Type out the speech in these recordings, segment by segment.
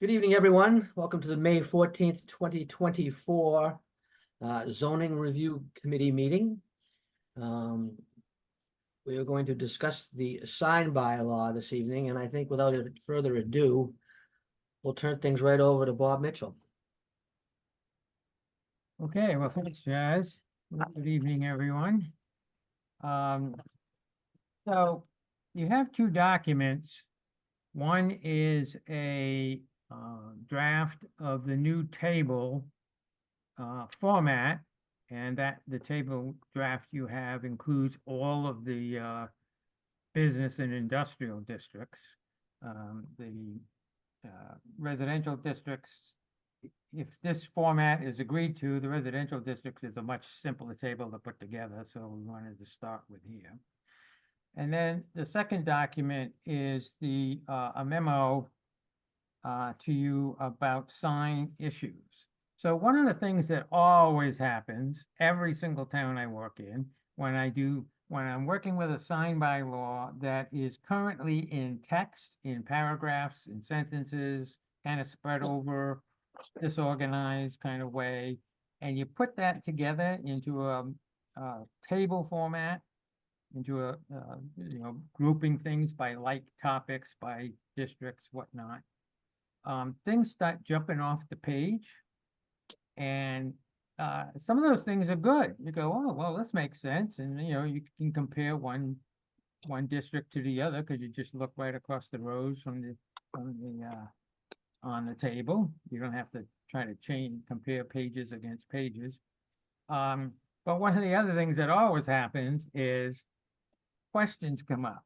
Good evening, everyone. Welcome to the May 14th, 2024 Zoning Review Committee meeting. We are going to discuss the sign bylaw this evening, and I think without further ado, we'll turn things right over to Bob Mitchell. Okay, well, thanks, Jazz. Good evening, everyone. So you have two documents. One is a draft of the new table format, and that the table draft you have includes all of the business and industrial districts. The residential districts, if this format is agreed to, the residential districts is a much simpler table to put together, so we wanted to start with here. And then the second document is the a memo to you about sign issues. So one of the things that always happens, every single town I work in, when I'm working with a sign bylaw that is currently in text, in paragraphs, in sentences, kind of spread over, disorganized kind of way, and you put that together into a table format, into a grouping things by like topics, by districts, whatnot. Things start jumping off the page, and some of those things are good. You go, oh well, this makes sense, and you can compare one district to the other because you just look right across the rows on the table. You don't have to try to compare pages against pages. But one of the other things that always happens is questions come up,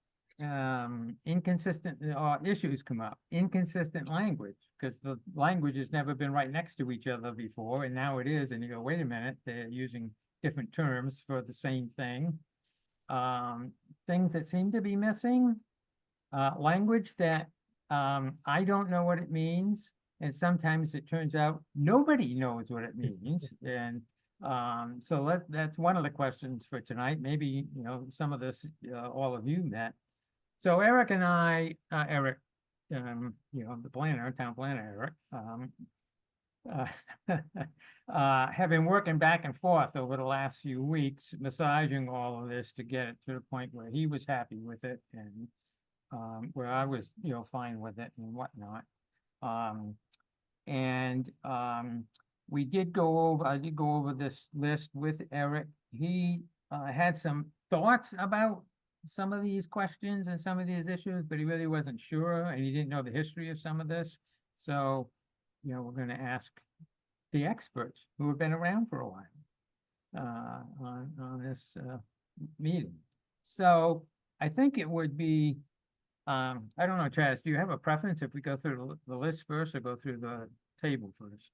inconsistent issues come up, inconsistent language, because the language has never been right next to each other before, and now it is, and you go, wait a minute, they're using different terms for the same thing. Things that seem to be missing, language that I don't know what it means, and sometimes it turns out nobody knows what it means. And so that's one of the questions for tonight. Maybe some of this, all of you met. So Eric and I, Eric, the planner, town planner, Eric, have been working back and forth over the last few weeks, massaging all of this to get it to the point where he was happy with it, and where I was, fine with it and whatnot. I did go over this list with Eric. He had some thoughts about some of these questions and some of these issues, but he really wasn't sure, and he didn't know the history of some of this. So, we're going to ask the experts who have been around for a while on this meeting. So I think it would be, I don't know, Chaz, do you have a preference if we go through the list first or go through the table first?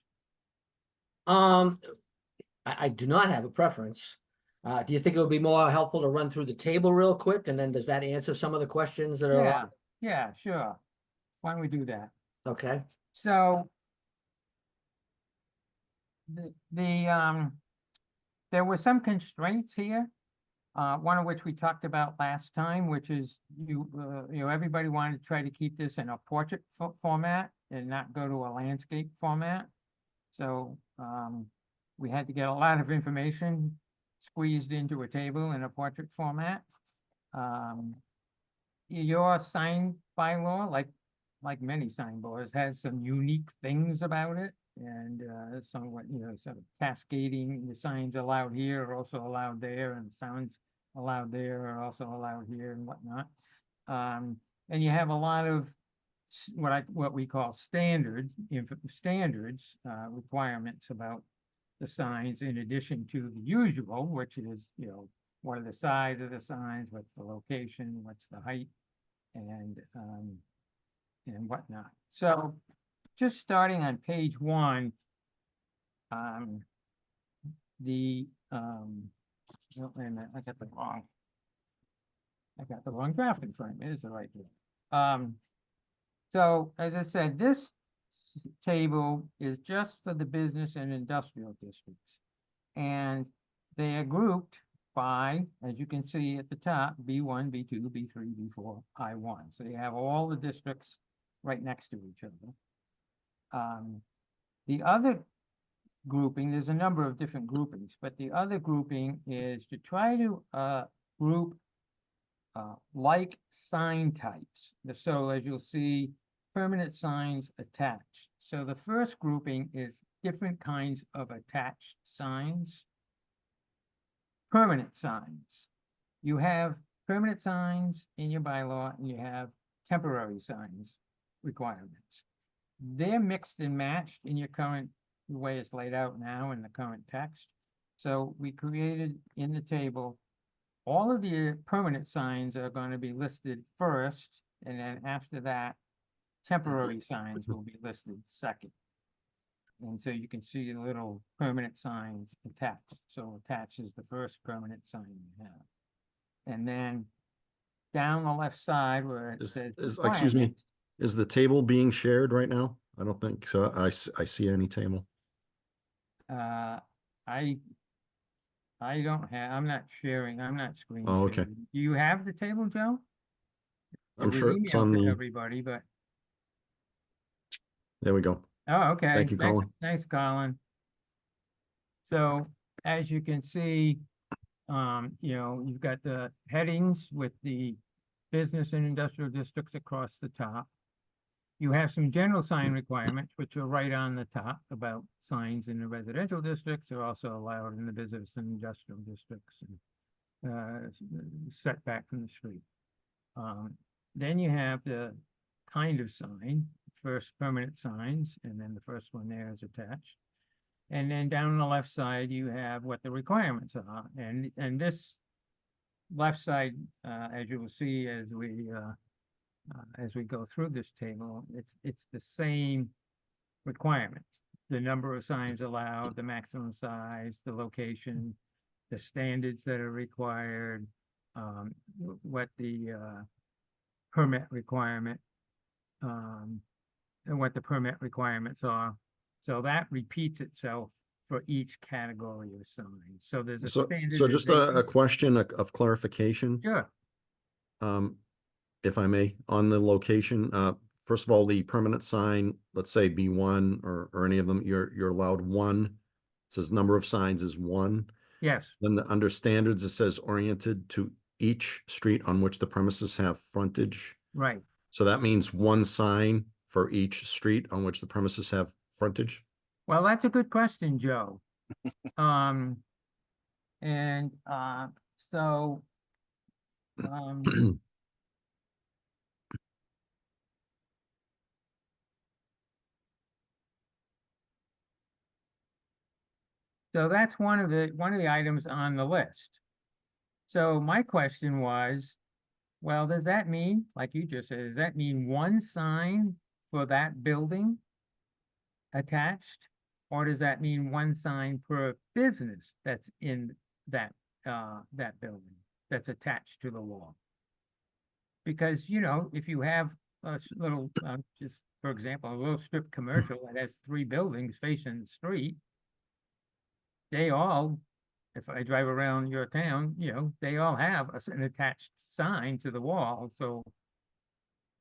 I do not have a preference. Do you think it would be more helpful to run through the table real quick, and then does that answer some of the questions that are? Yeah, sure. Why don't we do that? Okay. So there were some constraints here, one of which we talked about last time, which is everybody wanted to try to keep this in a portrait format and not go to a landscape format. So we had to get a lot of information squeezed into a table in a portrait format. Your sign bylaw, like many sign bylaws, has some unique things about it, and somewhat, sort of cascading. The signs allowed here are also allowed there, and sounds allowed there are also allowed here, and whatnot. And you have a lot of what we call standards requirements about the signs, in addition to the usual, which is what are the size of the signs, what's the location, what's the height, and whatnot. So just starting on page 1, oh, wait a minute, I got the wrong draft in front of me. It's the right one. So as I said, this table is just for the business and industrial districts, and they are grouped by, as you can see at the top, B1, B2, B3, B4, I1. So you have all the districts right next to each other. The other grouping, there's a number of different groupings, but the other grouping is to try to group like sign types. So as you'll see, permanent signs attached. So the first grouping is different kinds of attached signs. Permanent signs. You have permanent signs in your bylaw and you have temporary signs requirements. They're mixed and matched in your current, the way it's laid out now in the current text. So we created in the table, all of the permanent signs are going to be listed first, and then after that, temporary signs will be listed second. And so you can see the little permanent signs attached. So attached is the first permanent sign you have. And then down the left side where it says Excuse me, requirements, is the table being shared right now? I don't think so. I see any table. I don't have, I'm not sharing, I'm not screen Oh, okay. sharing. Do you have the table, Joe? I'm We sure it's emailed on to the, everybody, but, there we go. oh, okay. Thank you, Thanks- Colin. Thanks, Colin. So as you can see, you've got the headings with the business and industrial districts across the top. You have some general sign requirements, which are right on the top about signs in the residential districts are also allowed in the business and industrial districts and setback from the street. Then you have the kind of sign, first permanent signs, and then the first one there is attached. And then down on the left side, you have what the requirements are. And this left side, as you will see as we go through this table, it's the same requirements. The number of signs allowed, the maximum size, the location, the standards that are required, what the permit requirement, and what the permit requirements are. So that repeats itself for each category of signs. So there's a So standard. just a question of clarification. Sure. If I may, on the location, first of all, the permanent sign, let's say B1 or any of them, you're allowed one. It says number of signs is one. Yes. Then under standards, it says oriented to each street on which the premises have frontage. Right. So that means one sign for each street on which the premises have frontage? Well, that's a good question, Joe. So, so that's one of the items on the list. So my question was, well, does that mean, like you just said, does that mean one sign for that building attached? Or does that mean one sign per business that's in that building that's attached to the wall? Because, if you have a little, just for example, a little strip commercial that has 3 buildings facing the street, they all, if I drive around your town, they all have an attached sign to the wall. So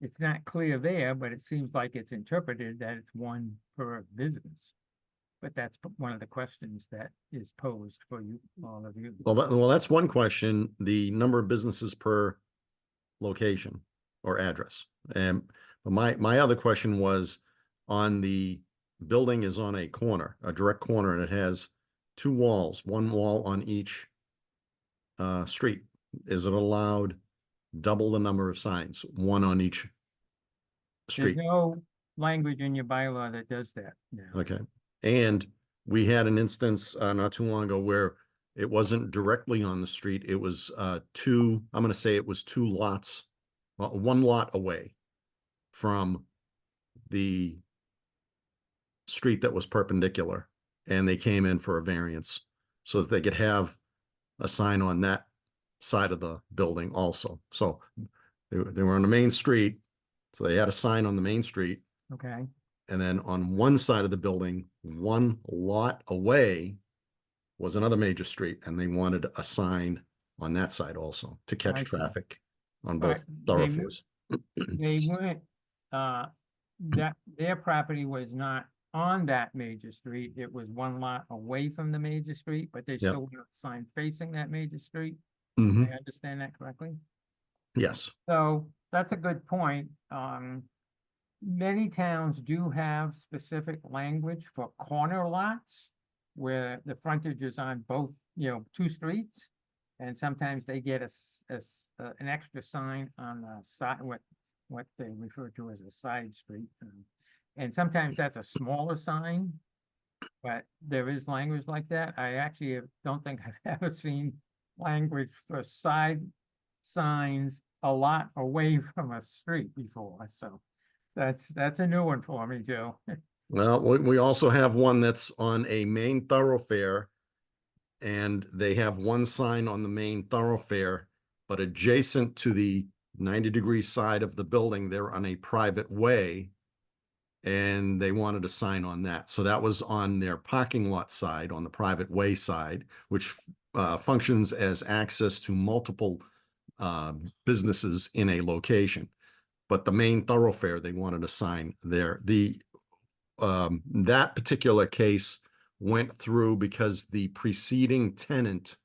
it's not clear there, but it seems like it's interpreted that it's one per business. But that's one of the questions that is posed for you, all of you. Well, that's one question, the number of businesses per location or address. And my other question was on the building is on a corner, a direct corner, and it has 2 walls, one wall on each street. Is it allowed double the number of signs, one on each street? There's no language in your bylaw that does that now. Okay. And we had an instance not too long ago where it wasn't directly on the street. It was 2, I'm going to say it was 2 lots, well, 1 lot away from the street that was perpendicular. And they came in for a variance so that they could have a sign on that side of the building also. So they were on the main street. So they had a sign on the main street. Okay. And then on one side of the building, 1 lot away was another major street, and they wanted a sign on that side also to catch I see. traffic on But both thoroughfares. they weren't, that their property was not on that major street. It was one lot away from the major street, but they still want a sign facing that major street. Mhm. I understand that correctly? Yes. So that's a good point. Many towns do have specific language for corner lots where the frontage is on both, two streets. And sometimes they get an extra sign on the side, what they refer to as a side street. And sometimes that's a smaller sign, but there is language like that. I actually don't think I've ever seen language for side signs a lot away from a street before, so that's a new one for me, Joe. Well, we also have one that's on a main thoroughfare. And they have one sign on the main thoroughfare, but adjacent to the 90-degree side of the building, they're on a private way. And they wanted a sign on that. So that was on their parking lot side, on the private way side, which functions as access to multiple businesses in a location. But the main thoroughfare, they wanted a sign there. That particular case went through because the preceding tenant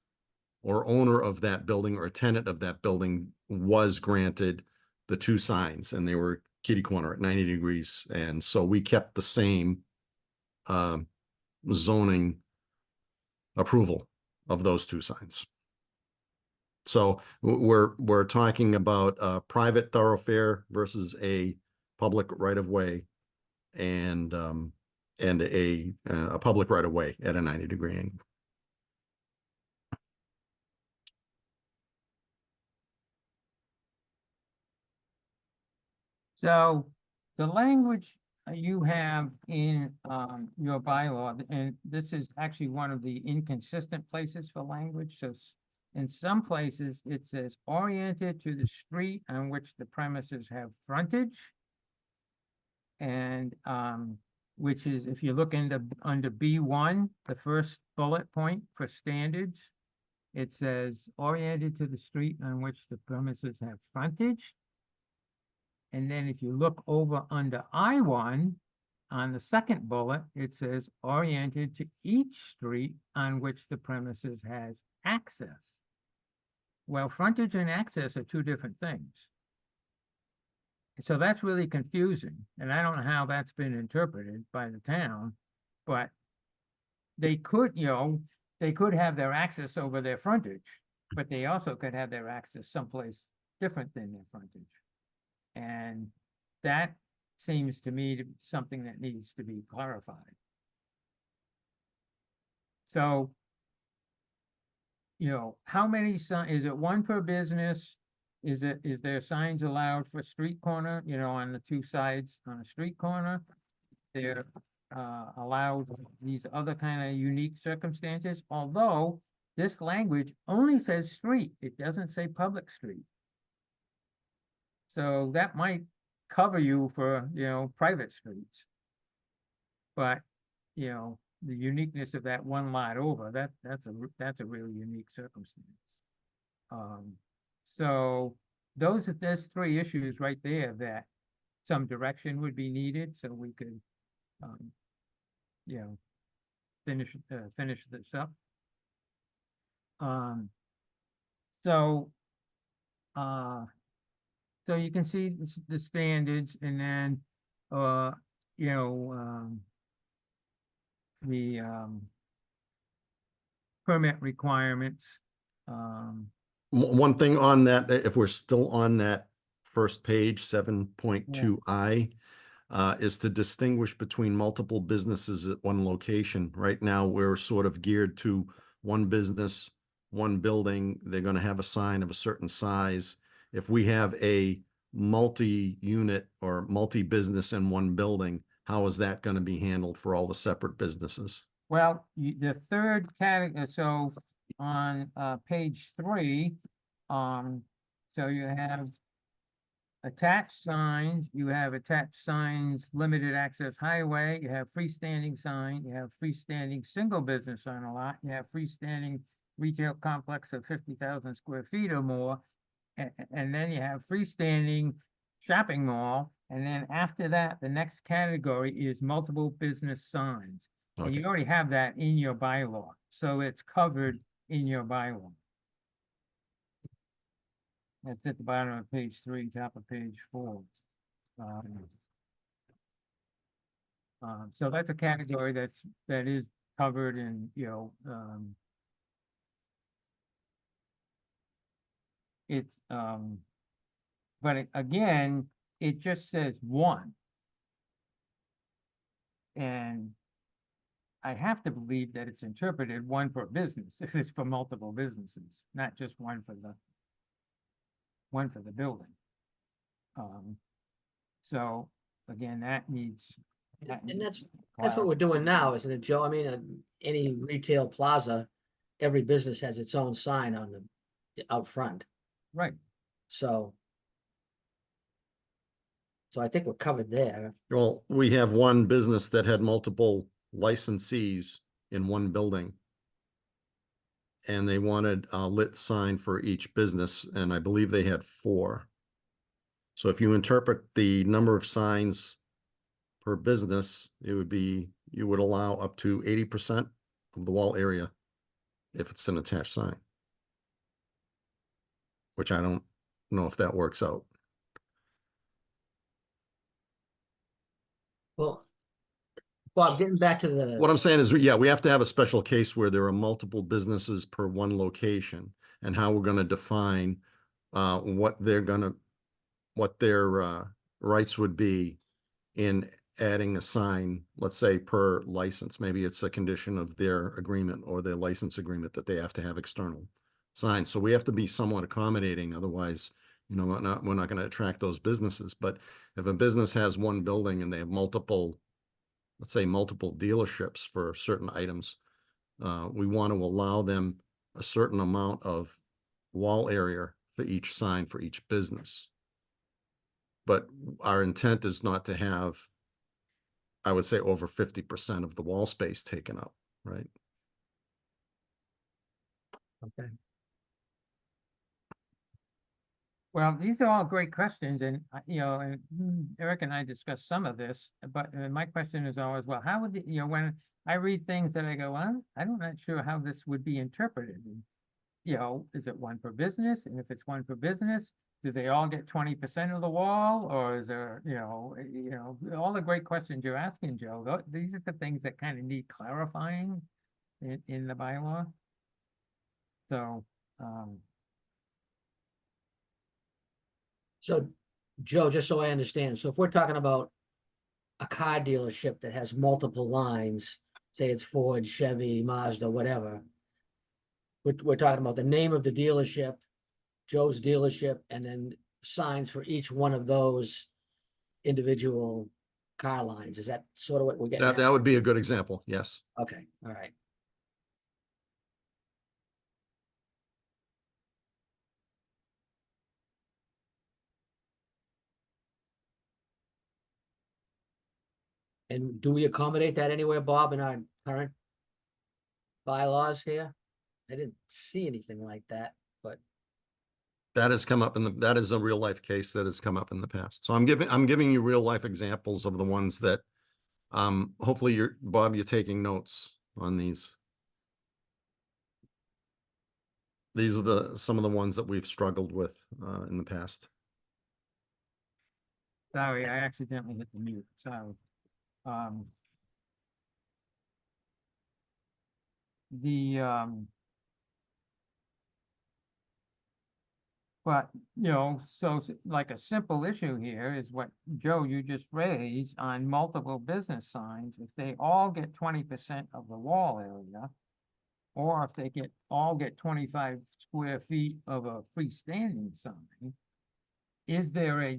or owner of that building or tenant of that building was granted the two signs, and they were kitty corner at 90 degrees. And so we kept the same zoning approval of those two signs. So we're talking about a private thoroughfare versus a public right of way, and a public right of way at a 90-degree angle. So the language you have in your bylaw, and this is actually one of the inconsistent places for language. So in some places, it says oriented to the street on which the premises have frontage. And which is, if you look under B1, the first bullet point for standards, it says oriented to the street on which the premises have frontage. And then if you look over under I1, on the second bullet, it says oriented to each street on which the premises has access. Well, frontage and access are two different things. So that's really confusing, and I don't know how that's been interpreted by the town, but they could, they could have their access over their frontage, but they also could have their access someplace different than their frontage. And that seems to me to be something that needs to be clarified. So, how many signs, is it one per business? Is there signs allowed for street corner, on the two sides on a street corner? They're allowed these other kind of unique circumstances, although this language only says street, it doesn't say public street. So that might cover you for, private streets. But, the uniqueness of that one lot over, that's a really unique circumstance. So there's three issues right there that some direction would be needed, so we could, finish this up. So you can see the standards, and then, the permit requirements. One thing on that, if we're still on that first page, 7.2I, is to distinguish between multiple businesses at one location. Right now, we're sort of geared to one business, one building. They're going to have a sign of a certain size. If we have a multi-unit or multi-business in one building, how is that going to be handled for all the separate businesses? Well, the third category, so on page 3, so you have attached signs, limited access highway, you have freestanding sign, you have freestanding single business on a lot, you have freestanding retail complex of 50,000 square feet or more, and then you have freestanding shopping mall And then after that, the next category is multiple business signs. And you Okay. already have that in your bylaw, so it's covered in your bylaw. That's at the bottom of page 3, top of page 4. So that's a category that is covered in, it's, but again, it just says one. And I have to believe that it's interpreted one per business, if it's for multiple businesses, not just one for the building. So again, that needs. And that's what we're doing now, isn't it, Joe? I mean, any retail plaza, every business has its own sign on the out front, Right, so. So I think we're covered there. Well, we have one business that had multiple licensees in one building. And they wanted a lit sign for each business, and I believe they had 4. So if you interpret the number of signs per business, you would allow up to 80% of the wall area if it's an attached sign. Which I don't know if that works out. Well, Bob, getting back to What the, I'm saying is, yeah, we have to have a special case where there are multiple businesses per one location, and how we're gonna define what their rights would be in adding a sign, let's say per license. Maybe it's a condition of their agreement or their license agreement that they have to have external signs. So we have to be somewhat accommodating, otherwise, we're not gonna attract those businesses. But if a business has one building and they have multiple, let's say multiple dealerships for certain items, we want to allow them a certain amount of wall area for each sign for each business. But our intent is not to have, I would say, over 50% of the wall space taken up, right? okay, well, these are all great questions, and, Eric and I discussed some of this, but my question is always, well, how would, when I read things that I go, well, I'm not sure how this would be interpreted. And, is it one per business? And if it's one per business, do they all get 20% of the wall? Or is there, all the great questions you're asking, Joe, these are the things that kind of need clarifying in the bylaw. So, so Joe, just so I understand, so if we're talking about a car dealership that has multiple lines, say it's Ford, Chevy, Mazda, whatever. We're talking about the name of the dealership, Joe's dealership, and then signs for each one of those individual car lines. Is that sort of what we're getting at? That would be a good example, yes. Okay, all right. And do we accommodate that anywhere, Bob, in our current bylaws here? I didn't see anything like that, but That has come up that is a real life case that has come up in the past. So I'm giving you real life examples of the ones that, hopefully Bob, you're taking notes on these. These are some of the ones that we've struggled with, in the past. sorry, I accidentally hit the mute, so, but, so like a simple issue here is what, Joe, you just raised on multiple business signs. If they all get 20% of the wall area, or if they all get 25 square feet of a freestanding sign, is there a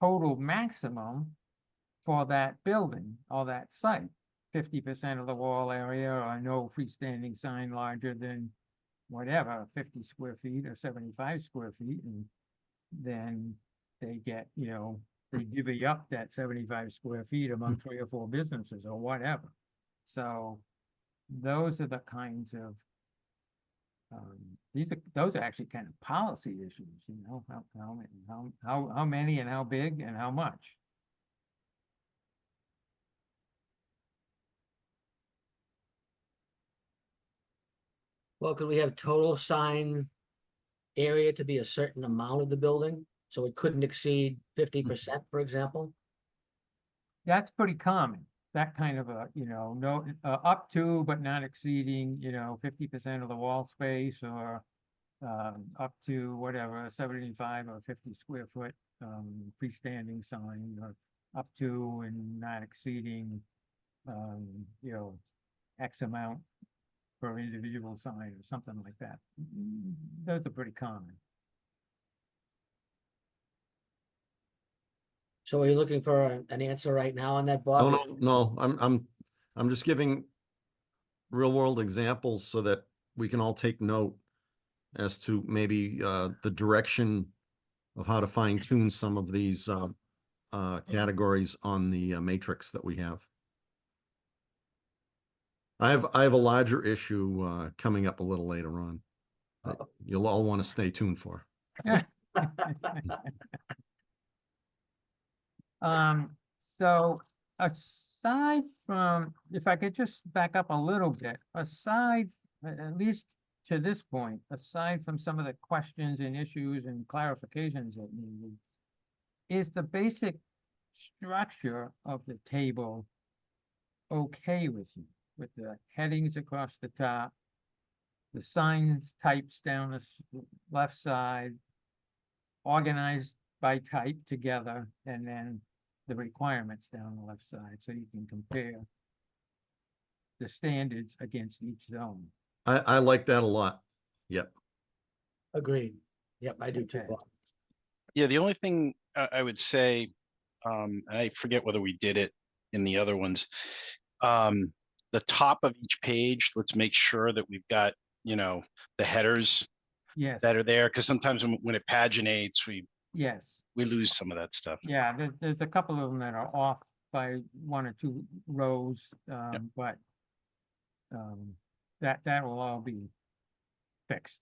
total maximum for that building or that site? 50% of the wall area, or no freestanding sign larger than whatever, 50 square feet or 75 square feet, and then they get, they divvy up that 75 square feet among 3 or 4 businesses or whatever. So those are the kinds of those are actually kind of policy issues, how many and how big and how much. Well, could we have total sign area to be a certain amount of the building? So it couldn't exceed 50%, for example? That's pretty common, that kind of a, no, up to, but not exceeding, 50% of the wall space or up to whatever, 75 or 50 square foot, freestanding sign, or up to and not exceeding, X amount per individual sign or something like that. Those are pretty common. So are you looking for an answer right now on that, Oh, Bob? no, I'm just giving real world examples so that we can all take note as to maybe the direction of how to fine tune some of these categories on the matrix that we have. I have a larger issue coming up a little later on that you'll all want to stay tuned for. So aside from, if I could just back up a little bit, aside, at least to this point, aside from some of the questions and issues and clarifications that needed, is the basic structure of the table okay with you? With the headings across the top, the signs types down the left side, organized by type together, and then the requirements down the left side, so you can compare the standards against each zone. I like that a lot. Yep. Agreed. Yep, I do too, Okay. Bob. Yeah, the only thing I would say, I forget whether we did it in the other ones. The top of each page, let's make sure that we've got, the headers Yes, that are there, because sometimes when it paginates, we yes, lose some of that stuff. yeah, there's a couple of them that are off by 1 or 2 rows, but that will all be fixed.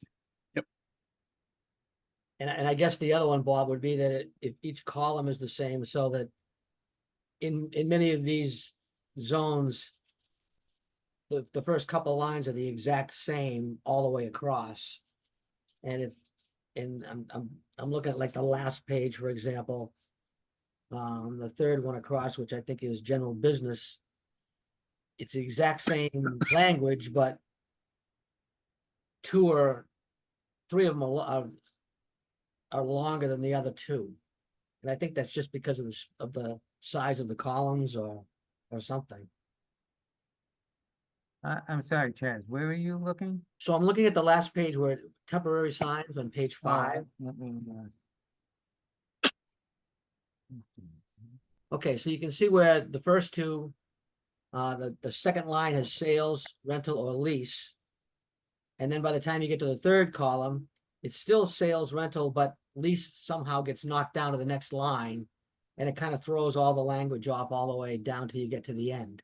And I guess the other one, Bob, would be that if each column is the same, so that in many of these zones, the first couple of lines are the exact same all the way across. And I'm looking at like the last page, for example, the third one across, which I think is general business. It's the exact same language, but 2 or 3 of them are longer than the other 2. And I think that's just because of the size of the columns or something. I'm sorry, Chaz, where are you looking? So I'm looking at the last page where temporary signs on page 5. Let me, Okay, so you can see where the first 2, the second line has sales, rental, or lease. And then by the time you get to the third column, it's still sales, rental, but lease somehow gets knocked down to the next line. And it kind of throws all the language off all the way down till you get to the end,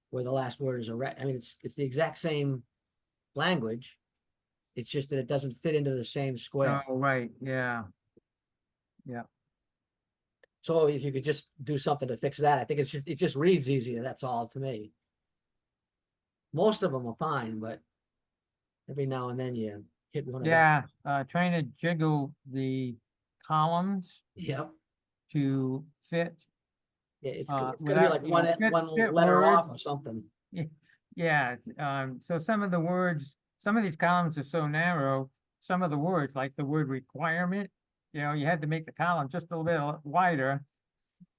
where the last word is I mean, it's the exact same language. It's just that it doesn't fit into the same square. oh, right, yeah. Yeah, So if you could just do something to fix that, I think it just reads easier. That's all to me. Most of them are fine, but every now and then you hit one of them. yeah, trying to jiggle the columns Yep. to fit. Yeah, it's Uh, gonna be like without, one fit letter words. off or something. Yeah, so some of the words, some of these columns are so narrow, some of the words, like the word requirement, you had to make the column just a little wider.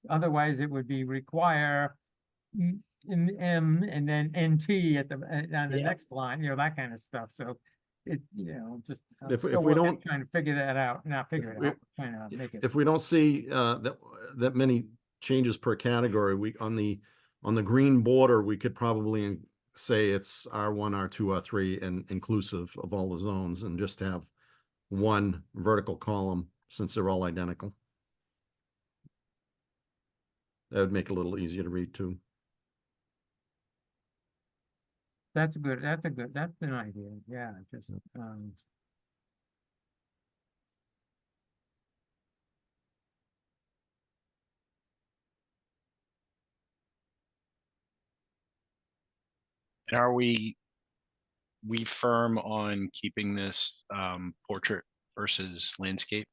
Otherwise, it would be require M and then NT at on the Yeah. next line, that kind of stuff. So it, just I'm If still we working- don't- trying to figure that out, not figure we- it out, trying to make it. If we don't see that many changes per category, we on the green border, we could probably say it's R1, R2, R3 and inclusive of all the zones, and just have one vertical column since they're all identical. That would make it a little easier to read too. That's good, that's an idea, yeah, just, And are we firm on keeping this portrait versus landscape?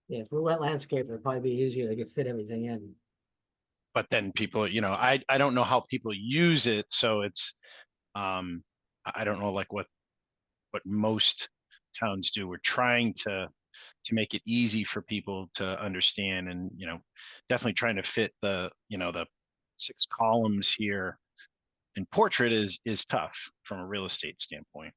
Yeah, if we went landscape, it'd probably be easier to get fit everything in. But then people, I don't know how people use it, so it's I don't know like what most towns do. We're trying to make it easy for people to understand, and definitely trying to fit the 6 columns here. And portrait is tough from a real estate standpoint.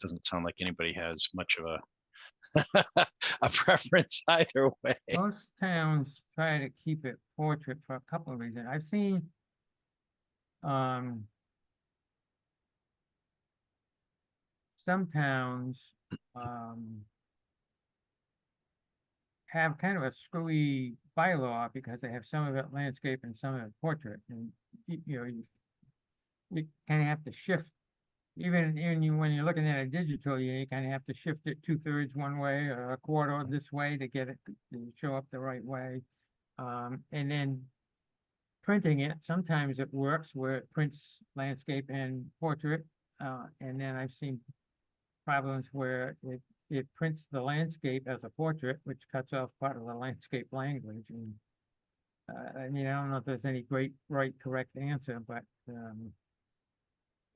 Doesn't sound like anybody has much of a preference either way. most towns try to keep it portrait for a couple of reasons. I've seen, some towns, have kind of a screwy bylaw because they have some of it landscape and some of it portrait, and you kind of have to shift, even when you're looking at a digital, you kind of have to shift it 2/3 one way or a quarter this way to get it to show up the right way. And then printing it, sometimes it works where it prints landscape and portrait. And then I've seen problems where it prints the landscape as a portrait, which cuts off part of the landscape language. And I mean, I don't know if there's any correct answer, but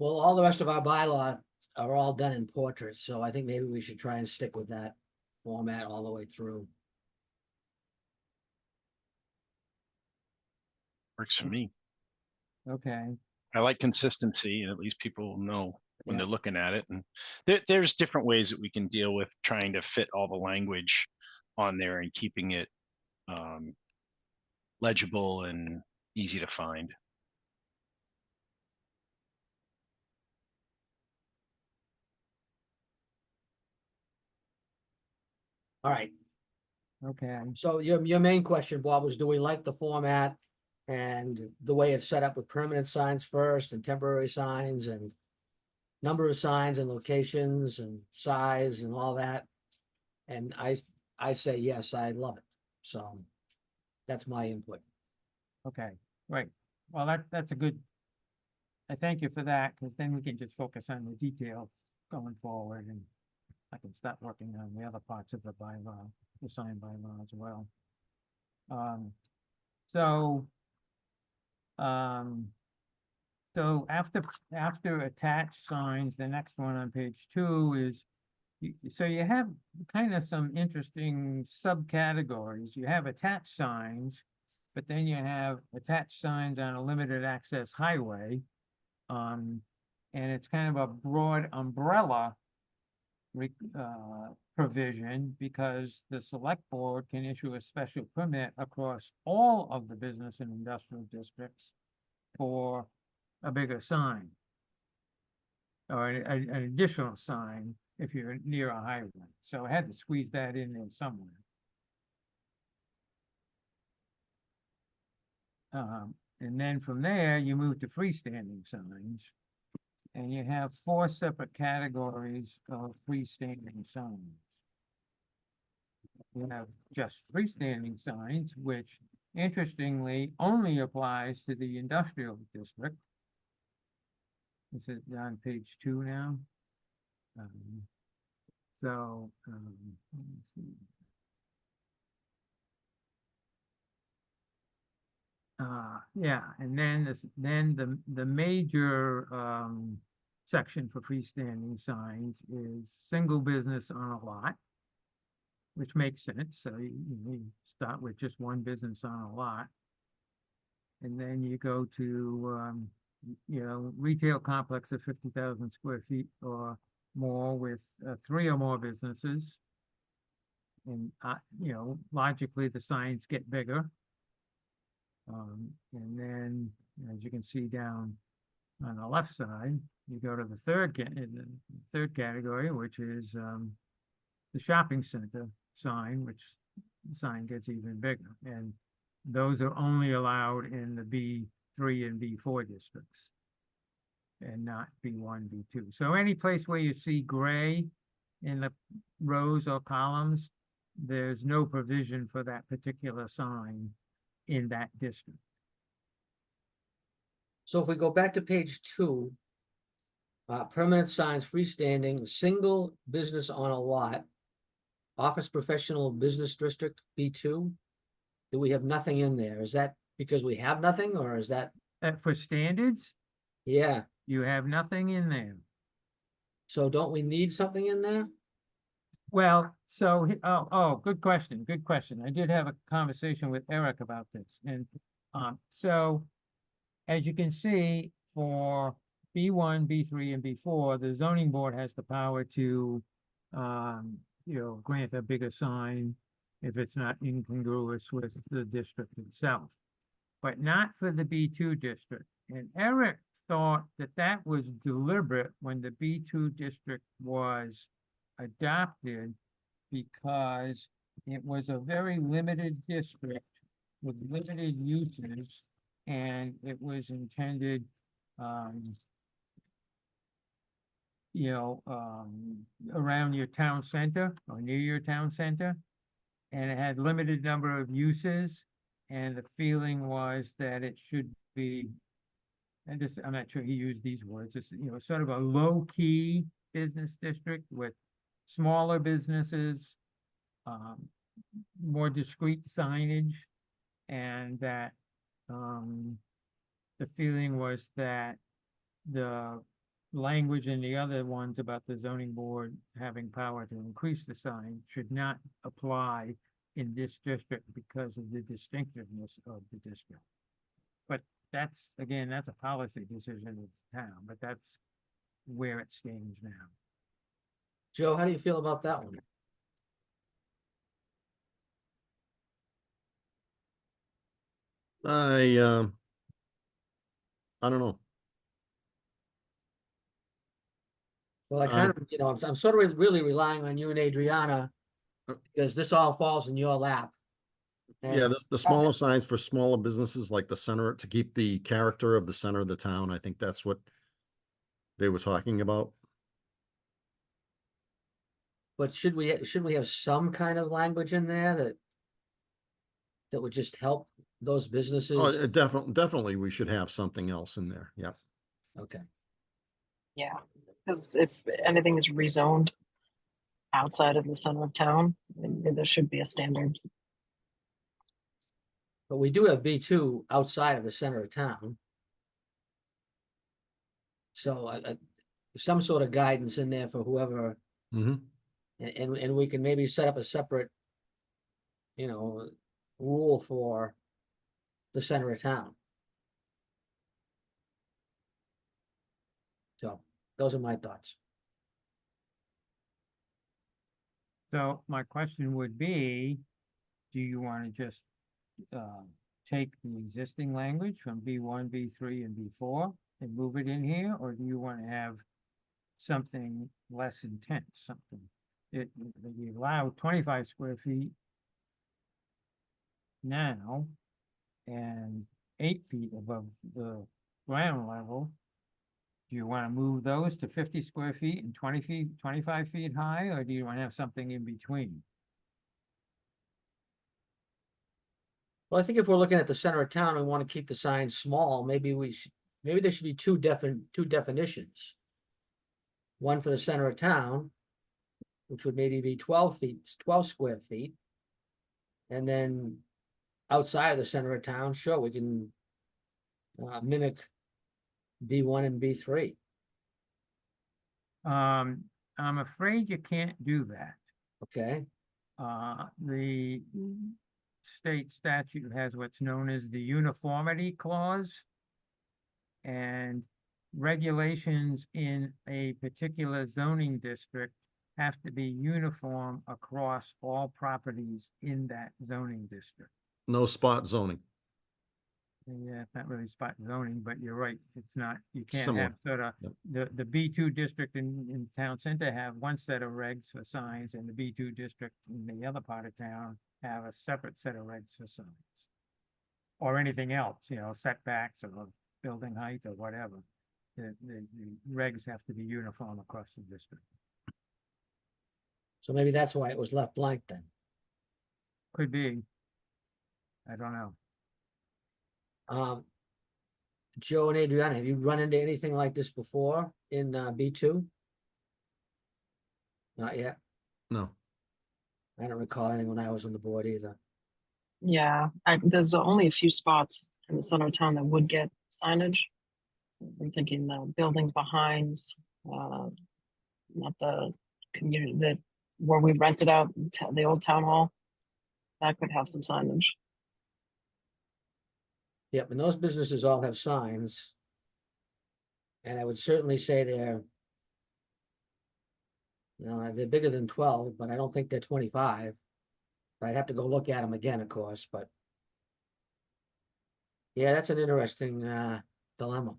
Well, all the rest of our bylaw are all done in portraits, so I think maybe we should try and stick with that format all the way through. Works for me. okay. I like consistency, and at least people know when Yeah. they're looking at it. And there's different ways that we can deal with trying to fit all the language on there and keeping it legible and easy to find. All right, Okay. so your main question, Bob, was do we like the format and the way it's set up with permanent signs first and temporary signs and number of signs and locations and size and all that? And I say, yes, I love it. So that's my input. Okay, right. Well, that's a good, I thank you for that, because then we can just focus on the details going forward, and I can start working on the other parts of the bylaw, the sign bylaw as well. So, so after attached signs, the next one on page 2 is, so you have kind of some interesting subcategories. You have attached signs, but then you have attached signs on a limited access highway. And it's kind of a broad umbrella provision, because the select board can issue a special permit across all of the business and industrial districts for a bigger sign or an additional sign if you're near a highway. So I had to squeeze that in there somewhere. And then from there, you move to freestanding signs. And you have 4 separate categories of freestanding signs. You have just freestanding signs, which interestingly only applies to the industrial district. This is on page 2 now. Let me see. Yeah, and then the major section for freestanding signs is single business on a lot, which makes sense. So you start with just one business on a lot, and then you go to retail complex of 50,000 square feet or more with 3 or more businesses, and logically the signs get bigger. And then, as you can see down on the left side, you go to the third category, which is the shopping center sign, which the sign gets even bigger. And those are only allowed in the B3 and B4 districts and not B1, B2. So any place where you see gray in the rows or columns, there's no provision for that particular sign in that district. So if we go back to page 2, permanent signs, freestanding, single business on a lot, office professional business district, B2, do we have nothing in there? Is that because we have nothing, or is that, For standards, yeah, you have nothing in there. so don't we need something in there? Well, so, good question, good question. I did have a conversation with Eric about this, and, so as you can see, for B1, B3, and B4, the zoning board has the power to, grant a bigger sign if it's not incongruous with the district itself, but not for the B2 district. And Eric thought that that was deliberate when the B2 district was adopted, because it was a very limited district with limited uses, and it was intended, around your town center or near your town center. And it had limited number of uses, and the feeling was that it should be, and this, I'm not sure he used these words, it's, sort of a low-key business district with smaller businesses, more discreet signage, and that, the feeling was that the language in the other ones about the zoning board having power to increase the sign should not apply in this district because of the distinctiveness of the district. But that's, again, that's a policy decision of the town, but that's where it stands now. Joe, how do you feel about that one? I don't know. Well, I kind of, I'm sort of really relying on you and Adriana, because this all falls in your lap. Yeah, And the smaller signs for smaller businesses, like the center, to keep the character of the center of the town. I think that's what they were talking about. But should we have some kind of language in there that would just help those Oh, businesses? definitely we should have something else in there. Yeah. Okay, Yeah, because if anything is rezoned outside of the center of town, then there should be a standard. but we do have B2 outside of the center of town. So some sort of guidance in there for whoever, Mm-hmm. and we can maybe set up a separate, rule for the center of town. So those are my thoughts. So my question would be, do you want to just take the existing language from B1, B3, and B4 and move it in here, or do you want to have something less intense, something that you allow 25 square feet now and 8 feet above the ground level? Do you want to move those to 50 square feet and 20 feet, 25 feet high, or do you want to have something in between? Well, I think if we're looking at the center of town and want to keep the signs small, maybe there should be two definitions. One for the center of town, which would maybe be 12 square feet. And then outside of the center of town, sure, we can mimic B1 and B3. I'm afraid you can't do that. Okay, The state statute has what's known as the uniformity clause. And regulations in a particular zoning district have to be uniform across all properties in that zoning district. No spot zoning. Yeah, it's not really spot zoning, but you're right, it's not, you can't Similar. have sort of, Yep. the B2 district in town center have one set of regs for signs, and the B2 district in the other part of town have a separate set of regs for signs. Or anything else, you know, setbacks or building height or whatever. The regs have to be uniform across the district. So maybe that's why it was left blank then. Could be. I don't know. Joe and Adriana, have you run into anything like this before in B2? Not yet. No. I don't recall anything when I was on the board either. Yeah, there's only a few spots in the center of town that would get signage. I'm thinking the buildings behind, not the community that where we rented out the old town hall. That could have some signage. Yep, and those businesses all have signs. And I would certainly say they're, you know, they're bigger than 12, but I don't think they're 25. I'd have to go look at them again, of course, but yeah, that's an interesting dilemma.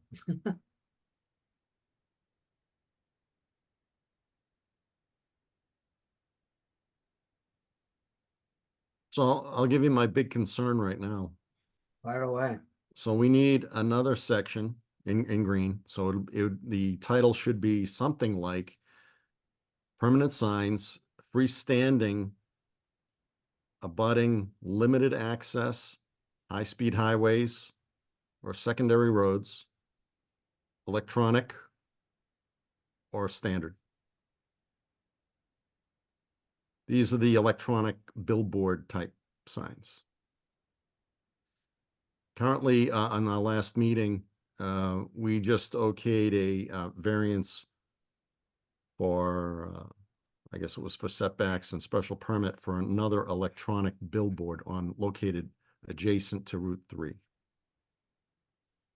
So I'll give you my big concern right now. Fire away. So we need another section in green. So the title should be something like permanent signs, freestanding, abutting limited access, high-speed highways or secondary roads, electronic or standard. These are the electronic billboard type signs. Currently, on our last meeting, we just okayed a variance for, I guess it was for setbacks and special permit for another electronic billboard located adjacent to Route 3.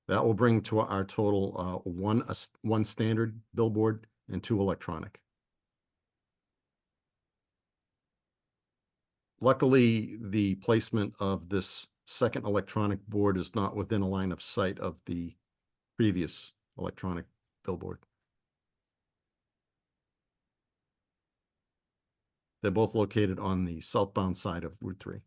That will bring to our total one standard billboard and 2 electronic. Luckily, the placement of this second electronic board is not within a line of sight of the previous electronic billboard. They're both located on the southbound side of Route 3.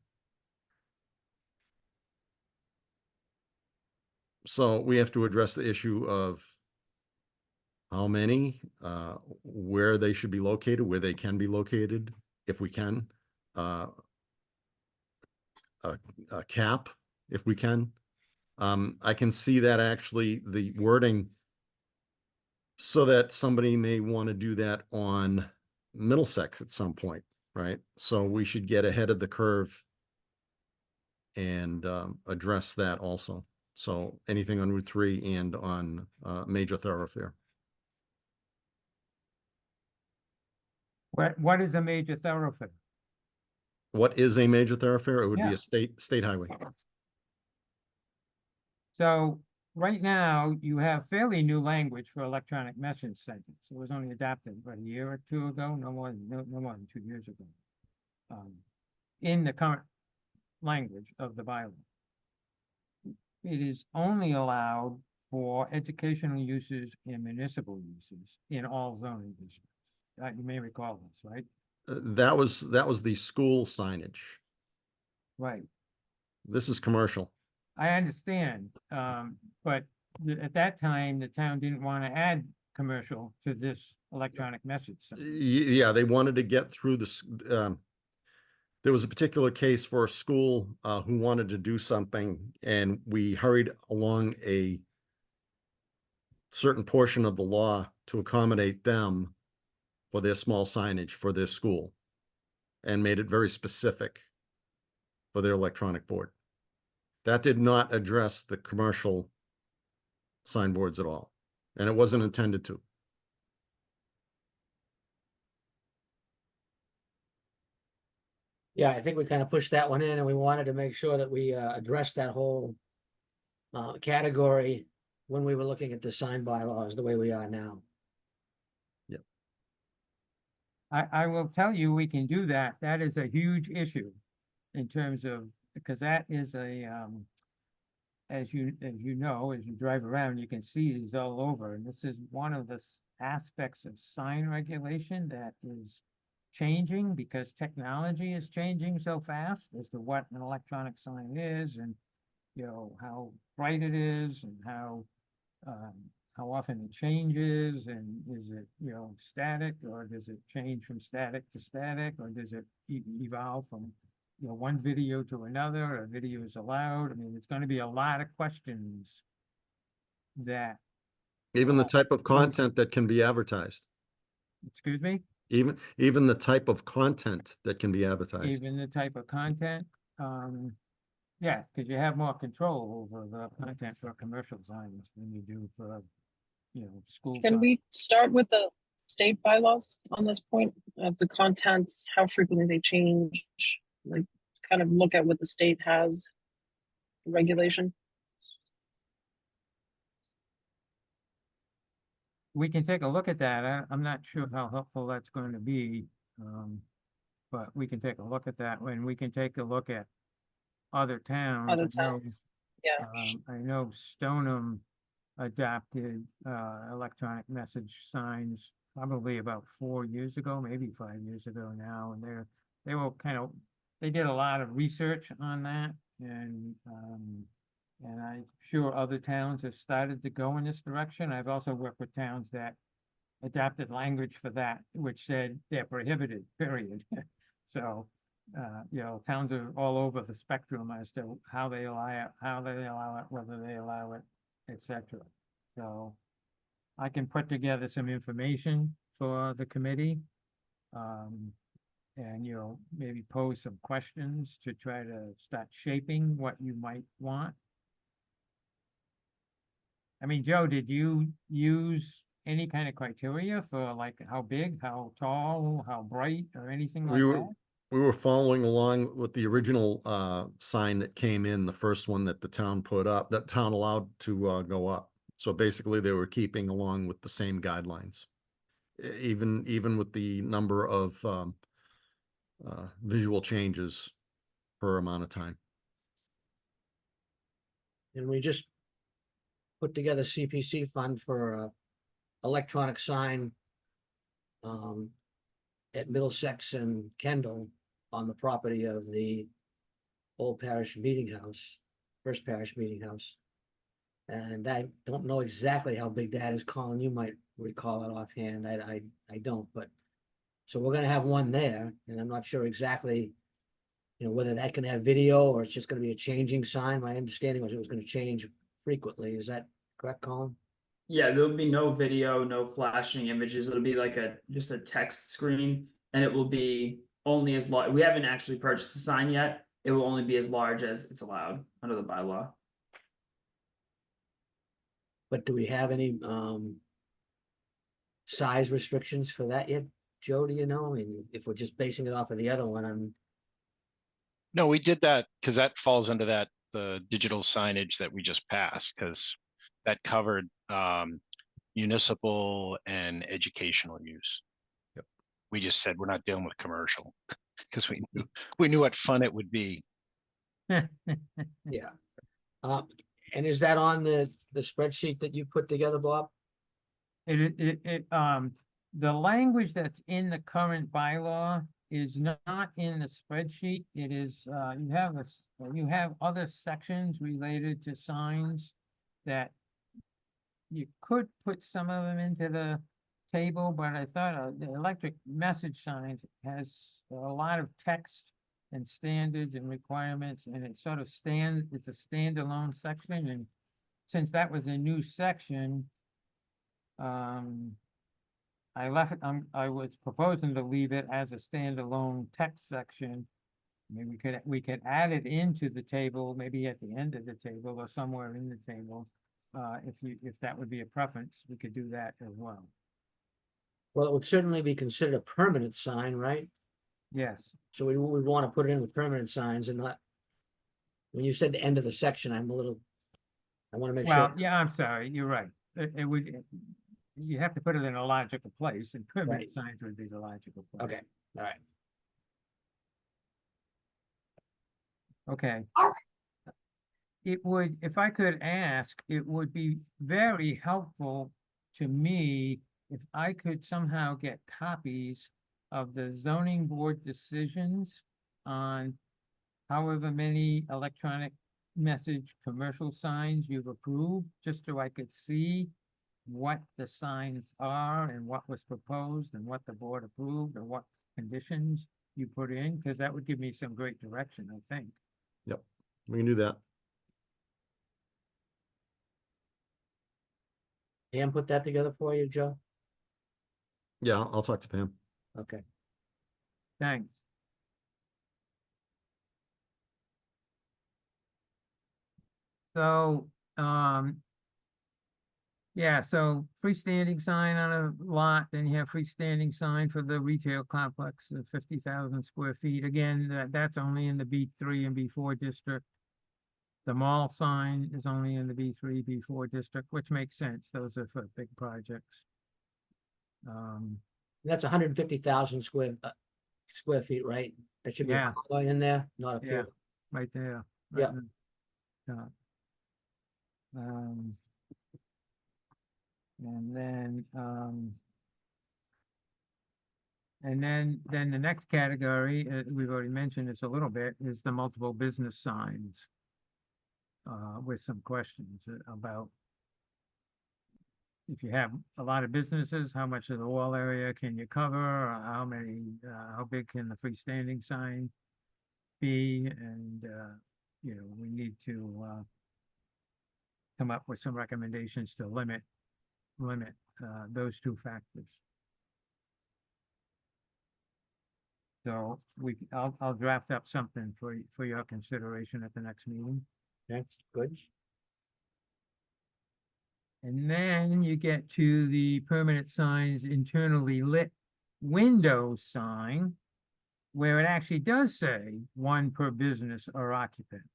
So we have to address the issue of how many, where they should be located, where they can be located, if we can. A cap, if we can. I can see that actually the wording so that somebody may want to do that on Middlesex at some point, right? So we should get ahead of the curve and address that also. So anything on Route 3 and on major thoroughfare. What is a major thoroughfare? What is a major thoroughfare? It would be Yeah. a state highway. So right now, you have fairly new language for electronic message centers. It was only adopted about a year or two ago, no more than 2 years ago. In the current language of the bylaw. It is only allowed for educational uses and municipal uses in all zoning districts. You may recall this, right? That was the school signage. Right. This is commercial. I understand, but at that time, the town didn't want to add commercial to this electronic message center. Yeah, they wanted to get through this. There was a particular case for a school who wanted to do something, and we hurried along a certain portion of the law to accommodate them for their small signage for their school and made it very specific for their electronic board. That did not address the commercial signboards at all, and it wasn't intended to. Yeah, I think we kind of pushed that one in and we wanted to make sure that we addressed that whole category when we were looking at the sign bylaws the way we are now. Yep. I will tell you, we can do that. That is a huge issue in terms of, because that is as you know, as you drive around, you can see these all over, and this is one of the aspects of sign regulation that is changing because technology is changing so fast as to what an electronic sign is, and you know, how bright it is, and how often it changes, and is it, you know, static, or does it change from static to static, or does it evolve from, you know, one video to another, or video is allowed? I mean, it's gonna be a lot of questions that, Even the Uh, type of content that can be advertised, excuse me, even the type of content that can be advertised. even the type of content, yeah, because you have more control over the content for commercial signs than you do for, you know, school. Can we start with the state bylaws on this point of the contents, how frequently they change? Like, kind of look at what the state has regulation. We can take a look at that. I'm not sure how helpful that's going to be. But we can take a look at that when we can take a look at other towns. Other I know, towns. Yeah. I know Stoneham adopted, electronic message signs probably about 4 years ago, maybe 5 years ago now, and they were they did a lot of research on that, and I'm sure other towns have started to go in this direction. I've also worked with towns that adapted language for that, which said they're prohibited, period. So, you know, towns are all over the spectrum as to how they allow it, whether they allow it, etc. So I can put together some information for the committee. And, you know, maybe pose some questions to try to start shaping what you might want. I mean, Joe, did you use any kind of criteria for like how big, how tall, how bright, or anything like that? We were following along with the original sign that came in, the first one that the town put up, that town allowed to go up. So basically they were keeping along with the same guidelines. Even with the number of visual changes per amount of time. And we just put together CPC fund for a electronic sign at Middlesex and Kendall on the property of the old parish meeting house, first parish meeting house. And I don't know exactly how big that is. Colin, you might recall it offhand. I don't, but so we're gonna have one there, and I'm not sure exactly, you know, whether that can have video or it's just gonna be a changing sign. My understanding was it was gonna change frequently. Is that correct, Colin? Yeah, there'll be no video, no flashing images. It'll be like just a text screen, and it will be only as large. We haven't actually purchased the sign yet. It will only be as large as it's allowed under the bylaw. But do we have any size restrictions for that yet? Joe, do you know? I mean, if we're just basing it off of the other one, No, we did that because that falls under the digital signage that we just passed, because that covered municipal and educational use. Yep. We just said we're not dealing with commercial because we knew what fun it would be. yeah. And is that on the spreadsheet that you put together, Bob? The language that's in the current bylaw is not in the spreadsheet. It is, you have other sections related to signs that you could put some of them into the table, but I thought the electric message signs has a lot of text and standards and requirements, and it's a standalone section, and since that was a new section, I was proposing to leave it as a standalone text section. Maybe we could add it into the table, maybe at the end of the table or somewhere in the table. If that would be a preference, we could do that as well. Well, it would certainly be considered a permanent sign, right? Yes. So we would want to put it in with permanent signs and not. When you said the end of the section, I want to make Well, sure. yeah, I'm sorry, you're right. You have to put it in a logical place, and permanent Right. signs would be the logical place. Okay, all right. Okay. it would, if I could ask, it would be very helpful to me if I could somehow get copies of the zoning board decisions on however many electronic message commercial signs you've approved, just so I could see what the signs are and what was proposed and what the board approved or what conditions you put in, because that would give me some great direction, I think. Yep, we can do that. Pam put that together for you, Joe? Yeah, I'll talk to Pam. Okay. Thanks. So, yeah, so freestanding sign on a lot, then you have freestanding sign for the retail complex of 50,000 square feet. Again, that's only in the B3 and B4 district. The mall sign is only in the B3, B4 district, which makes sense. Those are for big projects. That's 150,000 square feet, right? That should be a Yeah. comma in there, not a Yeah, period. right there. right Yeah. in the top. And then the next category, we've already mentioned this a little bit, is the multiple business signs. With some questions about if you have a lot of businesses, how much of the wall area can you cover? Or how many, how big can the freestanding sign be? And, you know, we need to, come up with some recommendations to limit those two factors. So I'll draft up something for your consideration at the next meeting. That's good. And then you get to the permanent signs internally lit window sign, where it actually does say one per business or occupant.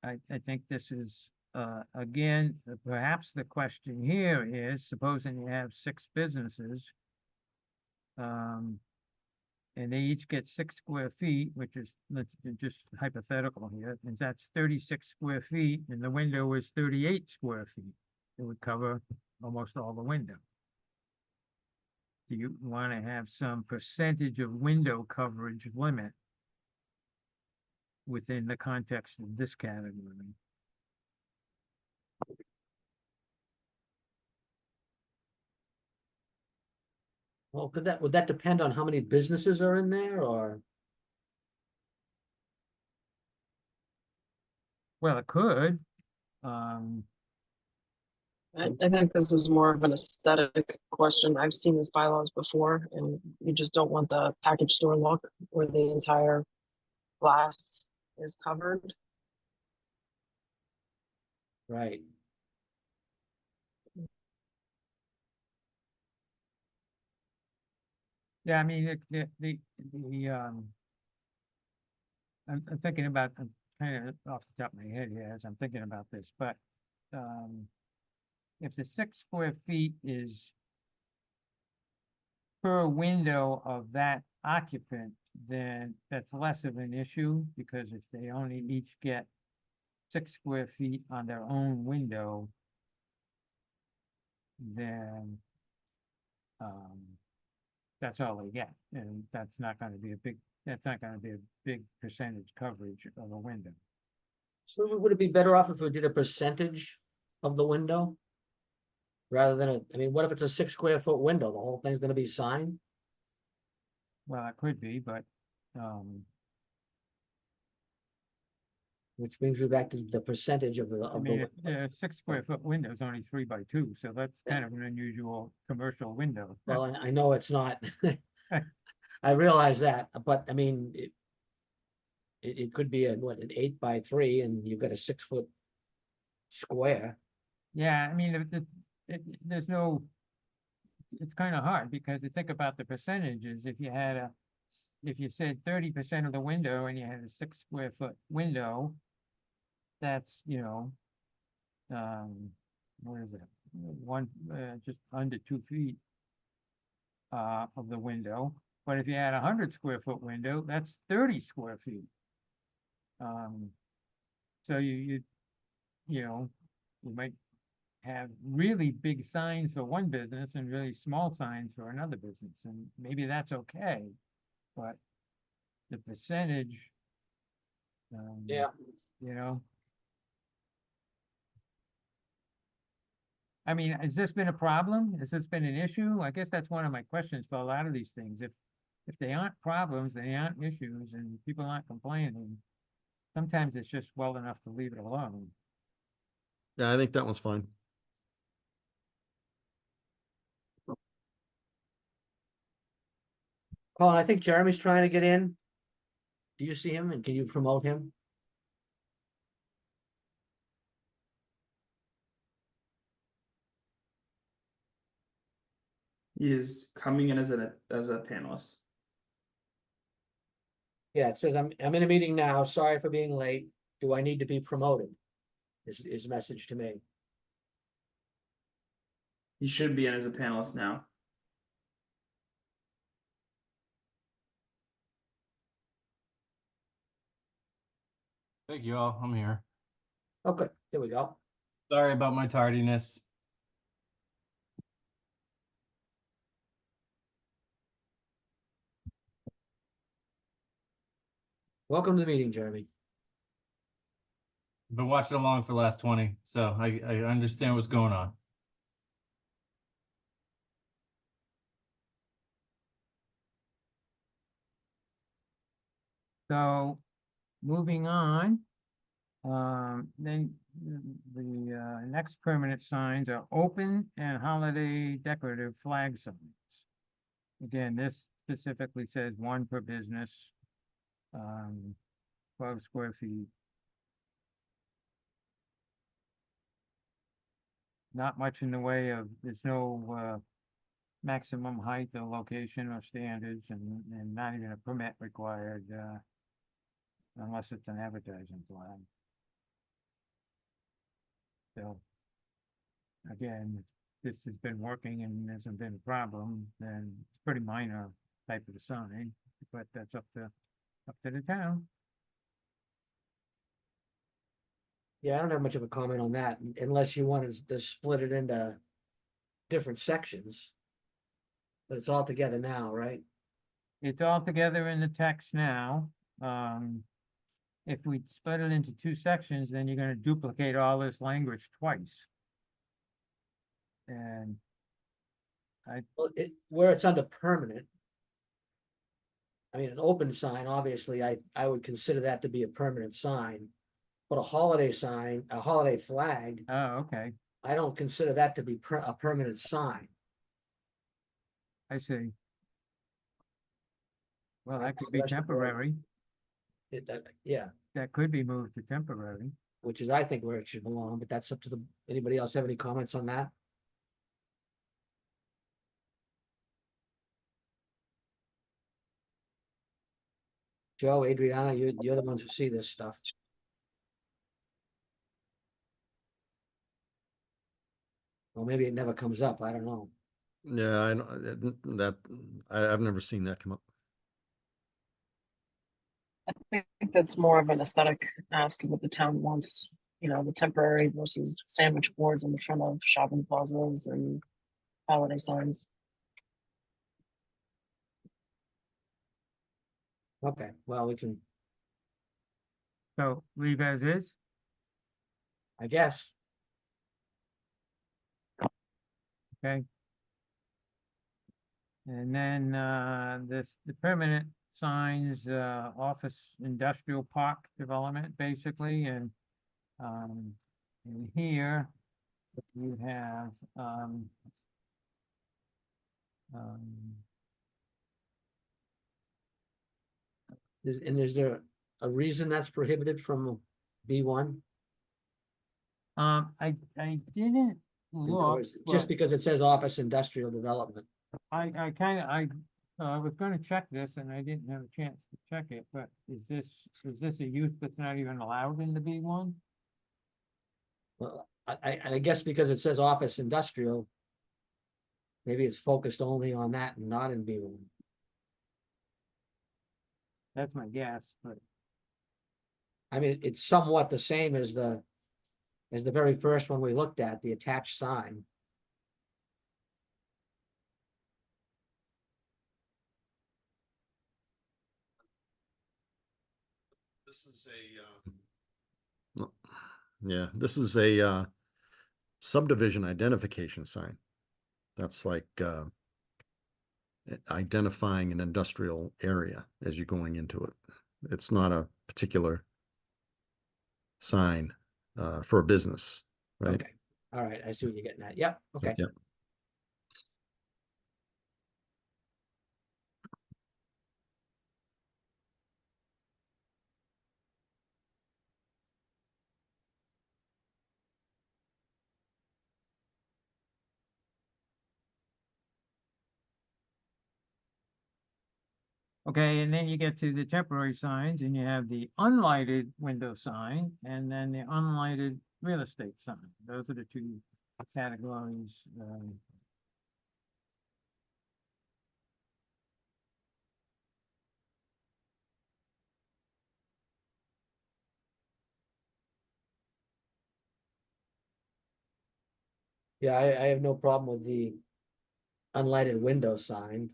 I think this is, again, perhaps the question here is, supposing you have 6 businesses, and they each get 6 square feet, which is, just hypothetical here, and that's 36 square feet, and the window is 38 square feet. It would cover almost all the window. Do you want to have some percentage of window coverage limit within the context of this category? Well, would that depend on how many businesses are in there or? Well, it could. I think this is more of an aesthetic question. I've seen these bylaws before, and you just don't want the package store look where the entire glass is covered. Right. Yeah, I mean, I'm thinking about, I'm kind of off the top of my head here as I'm thinking about this, but, if the 6 square feet is per window of that occupant, then that's less of an issue, because if they only each get 6 square feet on their own window, then, that's all they get, and that's not gonna be a big percentage coverage of a window. So would it be better off if we did a percentage of the window? Rather than I mean, what if it's a 6 square foot window? The whole thing's gonna be signed? Well, it could be, but, Which brings you back to the percentage of the, I of mean, the, if the 6 square foot window is only 3 by 2, so that's kind of an unusual commercial window. well, I know it's not. I realize that, but I mean, it could be an 8 by 3 and you've got a 6 foot square. Yeah, I mean, there's no, it's kind of hard, because you think about the percentages, if you said 30% of the window and you had a 6 square foot window, that's, you know, what is it? Just under 2 feet of the window. But if you had a 100 square foot window, that's 30 square feet. So you know, you might have really big signs for one business and really small signs for another business, and maybe that's okay, but the percentage, Yeah. you know. I mean, has this been a problem? Has this been an issue? I guess that's one of my questions for a lot of these things. If they aren't problems, they aren't issues, and people aren't complaining, sometimes it's just well enough to leave it alone. Yeah, I think that one's fine. Colin, I think Jeremy's trying to get in. Do you see him and can you promote him? He is coming in as a panelist. Yeah, it says, I'm in a meeting now. Sorry for being late. Do I need to be promoted? Is his message to me. He should be in as a panelist now. Thank you all. I'm here. Okay, there we go. Sorry about my tardiness. Welcome to the meeting, Jeremy. I've been watching along for the last 20, so I understand what's going on. So, moving on, then the next permanent signs are open and holiday decorative flag signs. Again, this specifically says one per business, 12 square feet. Not much in the way of, there's no maximum height or location or standards, and not even a permit required, unless it's an advertising flag. So, again, if this has been working and hasn't been a problem, then it's pretty minor type of a sign, but that's up to the town. Yeah, I don't have much of a comment on that unless you wanted to split it into different sections. But it's all together now, right? It's all together in the text now. If we split it into two sections, then you're gonna duplicate all this language twice. And Well, where it's under permanent. I mean, an open sign, obviously, I would consider that to be a permanent sign. But a holiday sign, a holiday flag, oh, okay, I don't consider that to be a permanent sign. I see. Well, Like that could the be rest of the world. temporary. Yeah, That could be moved to temporary. which is, I think, where it should belong, but that's up to anybody else have any comments on that? Joe, Adriana, you're the ones who see this stuff. Well, maybe it never comes up, I don't know. Yeah, I know I've never seen that come up. I think that's more of an aesthetic ask of what the town wants, you know, the temporary versus sandwich boards in the front of shopping plazas and holiday signs. Okay, well, we can, So leave as is. I guess. Okay. And then, the permanent signs, office industrial park development, basically, and, in here, you have, Is there a reason that's prohibited from B1? I didn't look, Just but because it says office industrial development. I was gonna check this and I didn't have a chance to check it, but is this a use that's not even allowed in the B1? Well, I guess because it says office industrial. Maybe it's focused only on that and not in B1. That's my guess, but I mean, it's somewhat the same as the very first one we looked at, the attached sign. This is yeah, this is a subdivision identification sign. That's like identifying an industrial area as you're going into it. It's not a particular sign for a business, right? Okay, all right, I see what you're getting at. Yep, So, okay. yeah. okay, and then you get to the temporary signs and you have the unlighted window sign and then the unlighted real estate sign. Those are the two categories. Yeah, I have no problem with the unlighted window sign.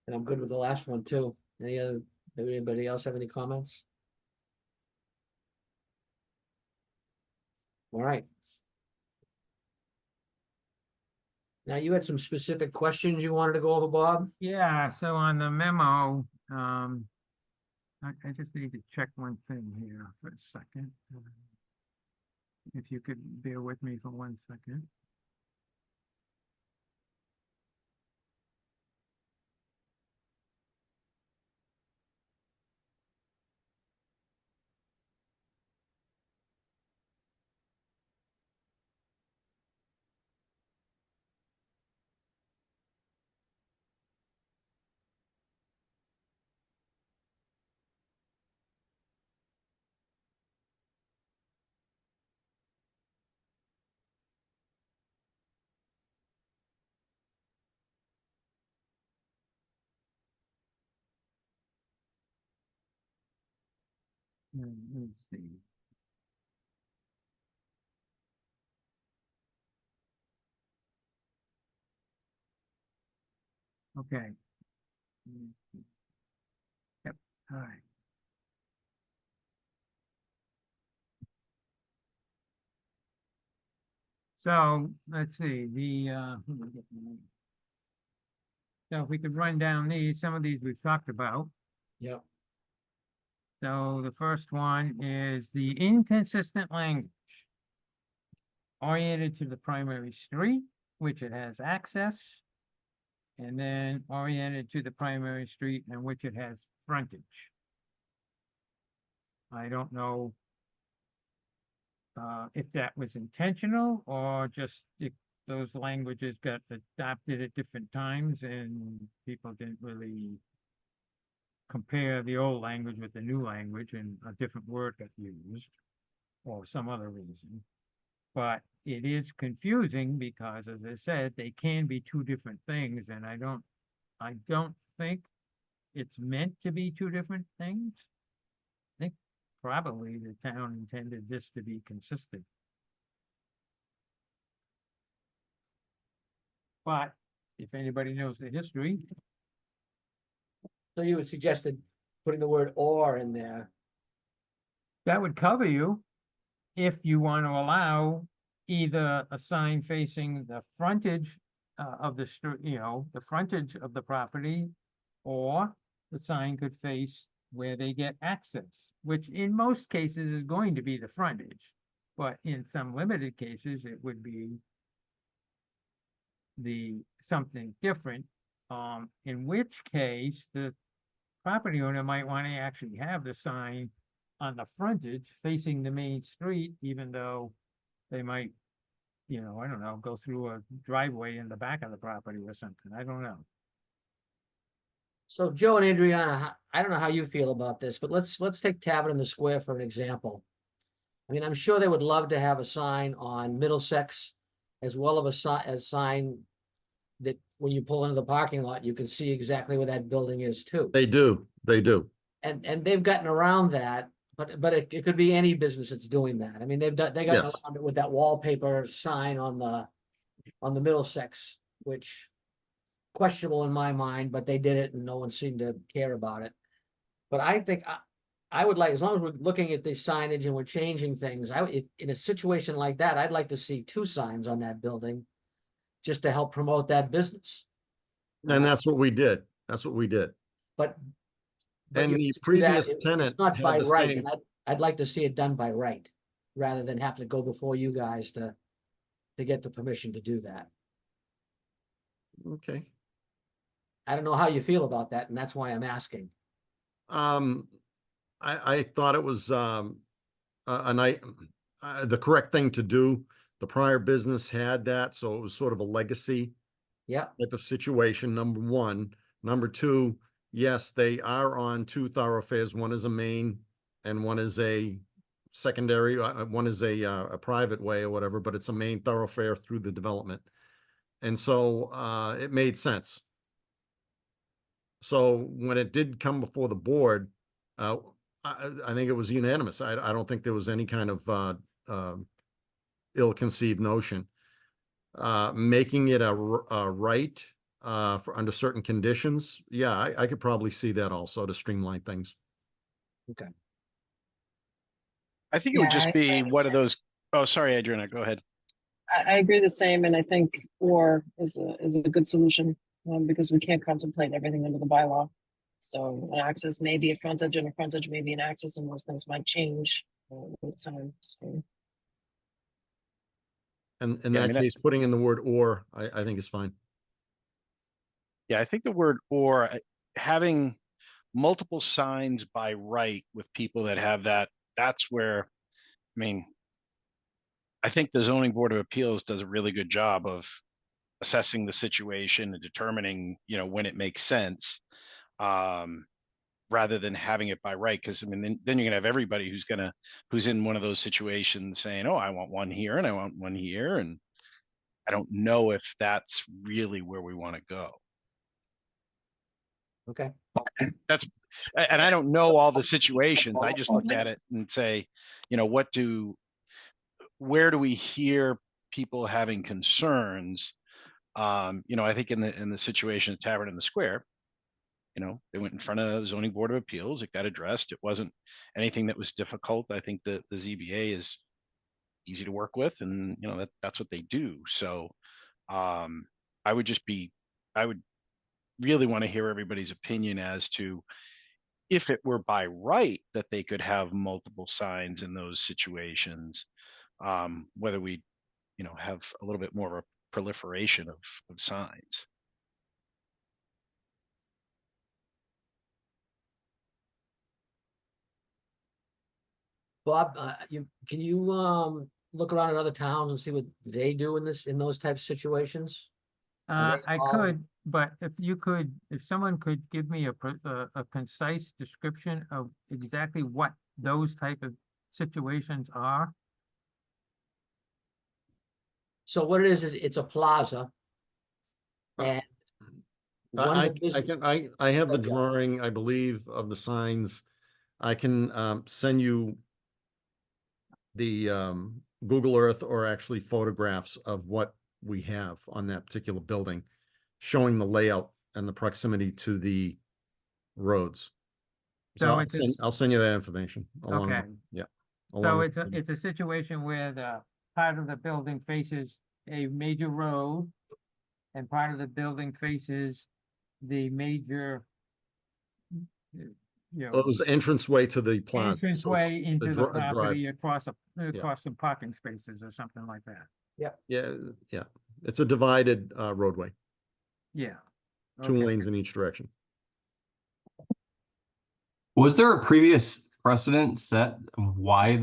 And I'm good with the last one too. Anybody else have any comments? All right. Now you had some specific questions you wanted to go over, Bob? Yeah, so on the memo, I just need to check one thing here for a second. If you could bear with me for 1 second. Let's see. Okay. Yep, all right. So let's see, so if we could run down these, some of these we've talked about. Yep. So the first one is the inconsistent language. Oriented to the primary street, which it has access. And then oriented to the primary street and which it has frontage. I don't know if that was intentional or just if those languages got adopted at different times and people didn't really compare the old language with the new language and a different word got used or some other reason. But it is confusing because, as I said, they can be two different things, and I don't think it's meant to be two different things. I think probably the town intended this to be consistent. But if anybody knows the history, So you would suggested putting the word or in there. that would cover you if you want to allow either a sign facing the frontage of the street, the frontage of the property, or the sign could face where they get access, which in most cases is going to be the frontage. But in some limited cases, it would be something different, in which case the property owner might want to actually have the sign on the frontage facing the main street, even though they might, you know, I don't know, go through a driveway in the back of the property or something. I don't know. So Joe and Adriana, I don't know how you feel about this, but let's take Tavern in the Square for an example. I mean, I'm sure they would love to have a sign on Middlesex as well of a sign that when you pull into the parking lot, you can see exactly where that building is too. They do. And they've gotten around that, but it could be any business that's doing that. I mean, they gotten Yes. around it with that wallpaper sign on the Middlesex, which questionable in my mind, but they did it and no one seemed to care about it. But I think I would like, as long as we're looking at the signage and we're changing things, in a situation like that, I'd like to see 2 signs on that building just to help promote that business. And that's what we did. That's what we did. But And you the do that, previous it's tenant not had by the right, same. and I'd like to see it done by right, rather than have to go before you guys to get the permission to do that. Okay. I don't know how you feel about that, and that's why I'm asking. I thought it was, the correct thing to do. The prior business had that, so it was sort of a legacy Yeah, type of situation, number one. Number two, yes, they are on 2 thoroughfares. One is a main and one is a secondary, one is a private way or whatever, but it's a main thoroughfare through the development. And so, it made sense. So when it did come before the board, I think it was unanimous. I don't think there was any kind of, ill-conceived notion. Making it a right, for under certain conditions, yeah, I could probably see that also to streamline things. I think it would Yeah, just I be agree. one of those, oh, sorry, Adriana, go ahead. I agree the same, and I think or is a good solution, because we can't contemplate everything under the bylaw. So an access may be a frontage and a frontage may be an access, and those things might change with time, so. And in Yeah, I that mean, case, putting in the word or, I think is fine. Yeah, I think the word or having multiple signs by right with people that have that, that's where, I mean, I think the zoning board of appeals does a really good job of assessing the situation and determining, you know, when it makes sense. Rather than having it by right, because I mean, then you're gonna have everybody who's in one of those situations saying, oh, I want one here and I want one here, and I don't know if that's really where we want to go. okay. And I don't know all the situations. I just look at it and say, you know, where do we hear people having concerns? You know, I think in the situation at Tavern in the Square, you know, they went in front of the zoning board of appeals. It got addressed. It wasn't anything that was difficult. I think the ZBA is easy to work with, and you know that's what they do. So, I would really want to hear everybody's opinion as to if it were by right that they could have multiple signs in those situations, whether we, you know, have a little bit more of a proliferation of signs. Bob, can you look around at other towns and see what they do in those types of situations? Are they I all- could, but if someone could give me a concise description of exactly what those type of situations are. So what it is it's a plaza. Uh, And one I of the business, I have the Good job. drawing, I believe, of the signs. I can, send you the, Google Earth or actually photographs of what we have on that particular building, showing the layout and the proximity to the roads. So So it's I'll send you that information along, okay. yeah. So along with it's a situation where the part of the building faces a major road and part of the building faces the major, you know, Those entranceway to the plaza. So it's entranceway into the a drive. property across some parking spaces or something like that. Yeah. It's a divided, roadway, Yeah. 2 Okay. lanes in each direction. Was there a previous precedent set of why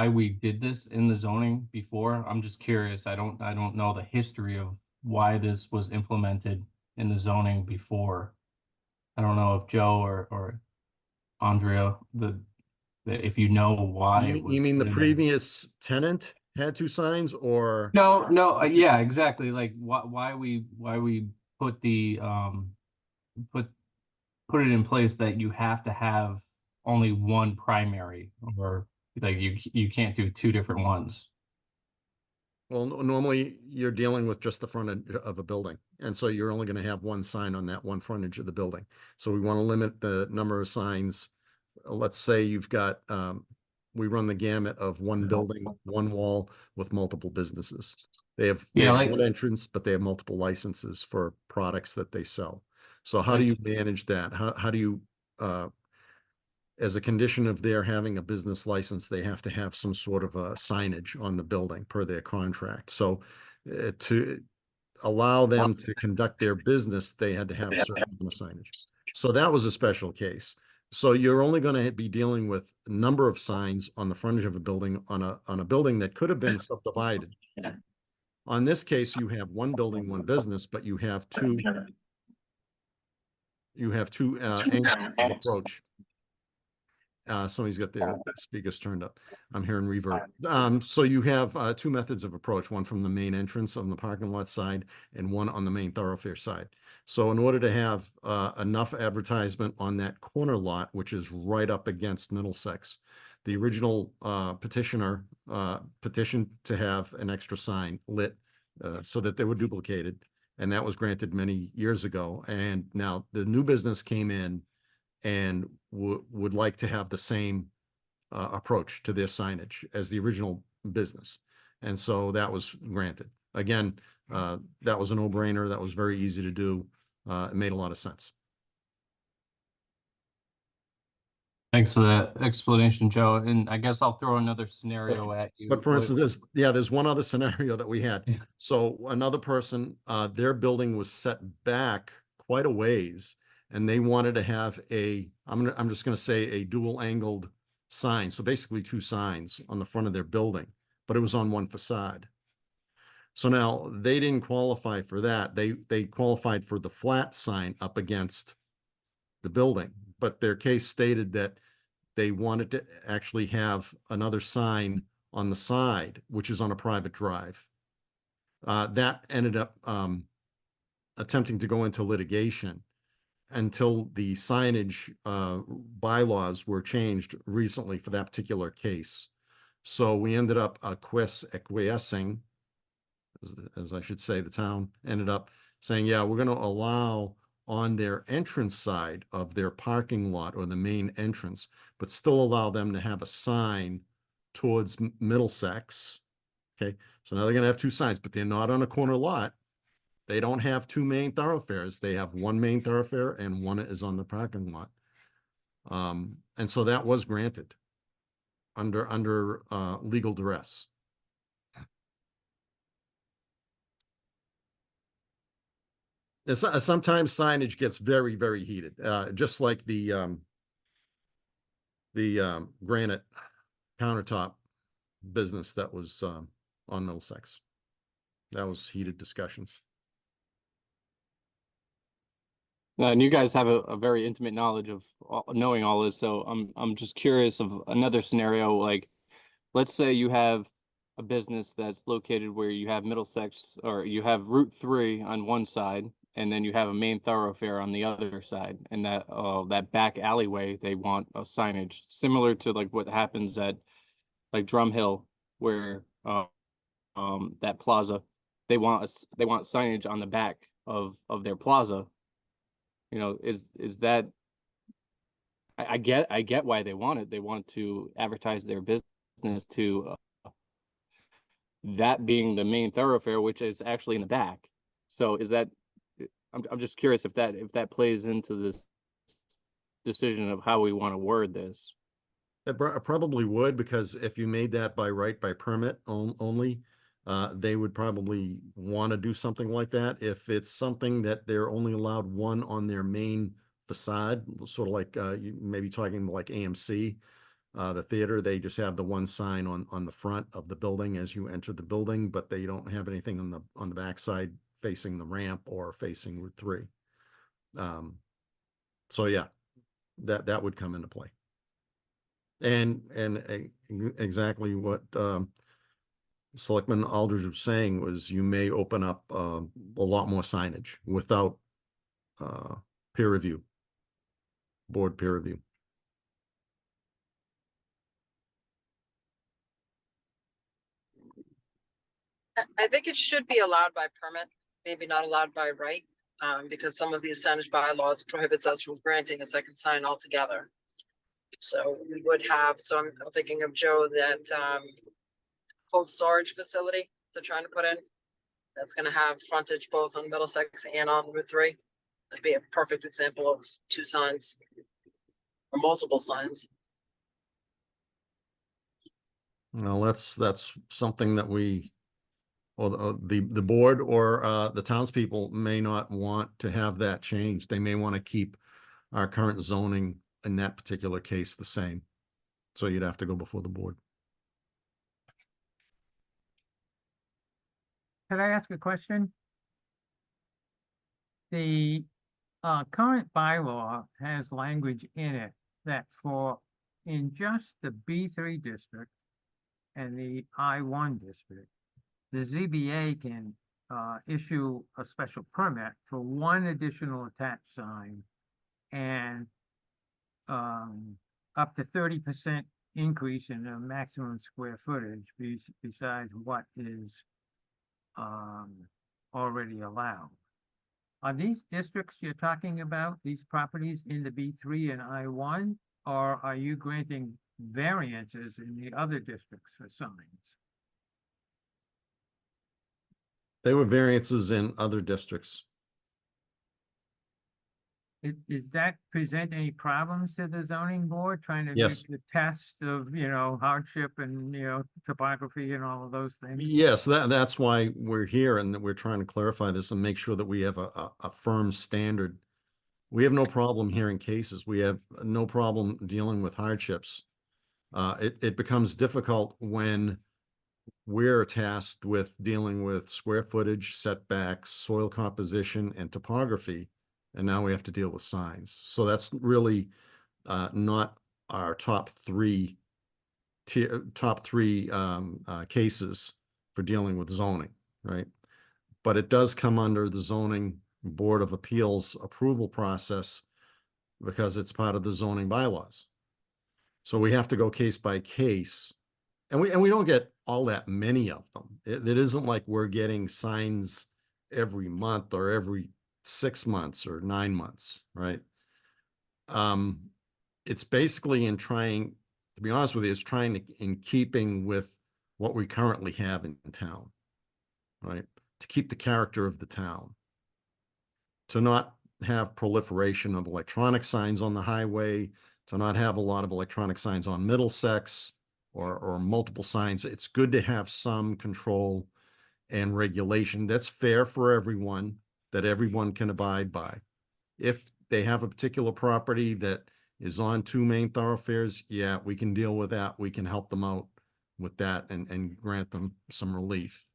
we did this in the zoning before? I'm just curious. I don't know the history of why this was implemented in the zoning before. I don't know if Joe or Andrea, if you know why it was You mean the put in there. previous tenant had two signs, or? No, yeah, exactly. Like why we put the put it in place that you have to have only one primary, or like you can't do two different ones. Well, normally you're dealing with just the front of a building, and so you're only going to have one sign on that one frontage of the building. So we want to limit the number of signs. Let's say you've got, we run the gamut of one building, one wall with multiple businesses. They have Yeah, like one entrance, but they have multiple licenses for products that they sell. So how do you manage that? How do you, as a condition of their having a business license, they have to have some sort of a signage on the building per their contract. So to allow them to conduct their business, they had to have a certain amount of signage. So that was a special case. So you're only going to be dealing with a number of signs on the frontage of a building on a building that could have been subdivided. On this case, you have one building, one business, but you have two angles of approach. Somebody's got their speakers turned up. I'm hearing reverb. So you have two methods of approach, one from the main entrance on the parking lot side and one on the main thoroughfare side. So in order to have enough advertisement on that corner lot, which is right up against Middlesex, the original petitioner petitioned to have an extra sign lit so that they were duplicated. And that was granted many years ago. And now the new business came in and would like to have the same approach to their signage as the original business. And so that was granted. Again, that was a no-brainer. That was very easy to do. It made a lot of sense. thanks for that explanation, Joe. And I guess I'll throw another scenario at you. But for instance, there's one other scenario that we had. Yeah. So another person, their building was set back quite a ways, and they wanted to have I'm just going to say a dual angled sign. So basically two signs on the front of their building, but it was on one facade. So now they didn't qualify for that. They qualified for the flat sign up against the building, but their case stated that they wanted to actually have another sign on the side, which is on a private drive. That ended up attempting to go into litigation until the signage bylaws were changed recently for that particular case. So we ended up acquiescing, as I should say, the town ended up saying, yeah, we're going to allow on their entrance side of their parking lot or the main entrance, but still allow them to have a sign towards Middlesex. Okay, so now they're going to have two signs, but they're not on a corner lot. They don't have two main thoroughfares. They have one main thoroughfare and one is on the parking lot. And so that was granted under legal duress. Sometimes signage gets very, very heated, just like the granite countertop business that was on Middlesex. That was heated discussions. And you guys have a very intimate knowledge of knowing all this, so I'm just curious of another scenario. Like, let's say you have a business that's located where you have Middlesex, or you have Route 3 on one side, and then you have a main thoroughfare on the other side, and that back alleyway, they want a signage similar to like what happens at like Drum Hill, where that plaza, they want signage on the back of their plaza. You know, is that, I get why they want it. They want to advertise their business to that being the main thoroughfare, which is actually in the back. So is that, I'm just curious if that plays into this decision of how we want to word this. It probably would, because if you made that by right, by permit only, they would probably want to do something like that. If it's something that they're only allowed one on their main facade, sort of like, you may be talking like AMC. The theater, they just have the one sign on the front of the building as you enter the building, but they don't have anything on the backside facing the ramp or facing Route 3. So yeah, that would come into play. And exactly what Selectman Aldridge was saying was you may open up a lot more signage without peer review, board peer review. I think it should be allowed by permit, maybe not allowed by right, because some of these signage bylaws prohibits us from granting a second sign altogether. So we would have, so I'm thinking of Joe, that cold storage facility they're trying to put in. That's gonna have frontage both on Middlesex and on Route 3. That'd be a perfect example of two signs or multiple signs. Well, that's something that we, or the board or the townspeople may not want to have that changed. They may want to keep our current zoning in that particular case the same. So you'd have to go before the board. Could I ask a question? The current bylaw has language in it that in just the B3 district and the I1 district, the ZBA can issue a special permit for one additional attached sign and up to 30% increase in the maximum square footage besides what is already allowed. Are these districts you're talking about, these properties in the B3 and I1, or are you granting variances in the other districts for signs? There were variances in other districts. Does that present any problems to the zoning board trying to Yes. make the test of, hardship and, topography and all of those things? Yes, that's why we're here and that we're trying to clarify this and make sure that we have a firm standard. We have no problem hearing cases. We have no problem dealing with hardships. It becomes difficult when we're tasked with dealing with square footage, setbacks, soil composition, and topography. And now we have to deal with signs. So that's really not our top three cases for dealing with zoning, right? But it does come under the zoning board of appeals approval process because it's part of the zoning bylaws. So we have to go case by case, and we don't get all that many of them. It isn't like we're getting signs every month or every 6 months or 9 months, right? It's basically in trying, to be honest with you, it's trying to, in keeping with what we currently have in town, right? To keep the character of the town, to not have proliferation of electronic signs on the highway, to not have a lot of electronic signs on Middlesex or multiple signs. It's good to have some control and regulation that's fair for everyone, that everyone can abide by. If they have a particular property that is on 2 main thoroughfares, yeah, we can deal with that. We can help them out with that and grant them some relief.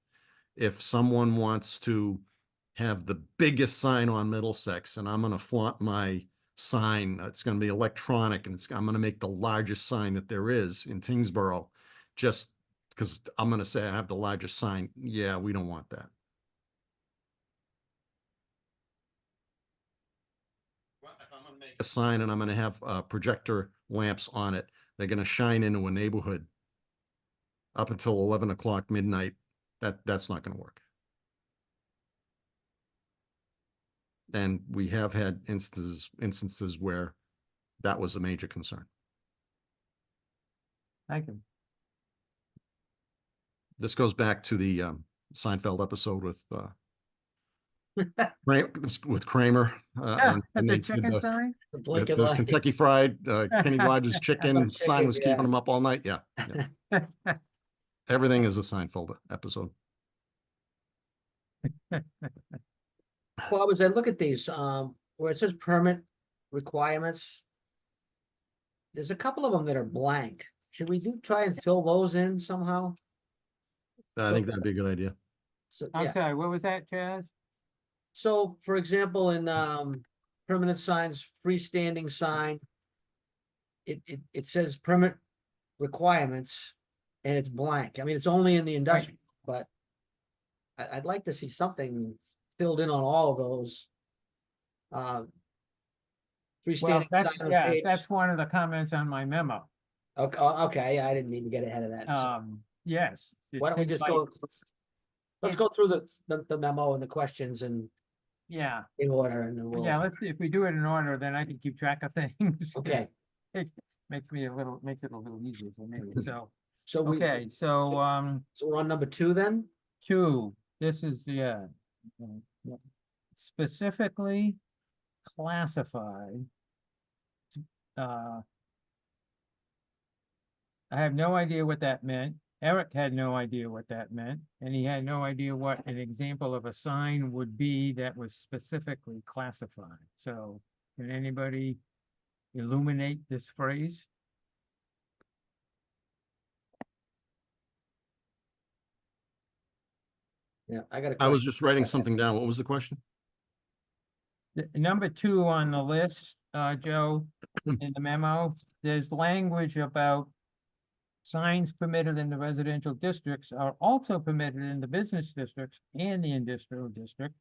If someone wants to have the biggest sign on Middlesex and I'm going to flaunt my sign, it's going to be electronic, and I'm going to make the largest sign that there is in Tyngsborough just because I'm going to say I have the largest sign. Yeah, we don't want that. If I'm going to make a sign and I'm going to have projector lamps on it, they're going to shine into a neighborhood up until 11 o'clock midnight. That's not going to work. And we have had instances where that was a major concern. Thank you. This goes back to the Seinfeld episode with Kramer and The they did chicken sign? The the blinking light. Kentucky Fried Kenny Rogers chicken sign chicken, was keeping yeah. them up all night. Yeah. Everything is a Seinfeld episode. Bob, as I look at these, where it says permit requirements. There's a couple of them that are blank. Should we try and fill those in somehow? I think that'd be a good idea. So, I'm yeah, sorry, what was that, Chaz? so for example, in permanent signs, freestanding sign. It says permit requirements and it's blank. I mean, it's only in the industrial, but I'd like to see something filled in on all of those. Well, Freestanding that's, sign on yeah, page. that's one of the comments on my memo. Okay, okay, yeah, I didn't need to get ahead of that. So Yes. it why don't we seems just like- go, let's it- go through the memo and the questions and Yeah, in order and then yeah, we'll, let's, if we do it in order, then I can keep track of things. okay. It makes it a little easier for me, so, So we, okay, so, so we're on number 2 then? 2, this is, yeah. Specifically classified. I have no idea what that meant. Eric had no idea what that meant, and he had no idea what an example of a sign would be that was specifically classified. So, can anybody illuminate this phrase? Yeah, I got a I was question. just writing something down. What was the question? Number 2 on the list, Joe, in the memo, there's language about signs permitted in the residential districts are also permitted in the business districts and the industrial district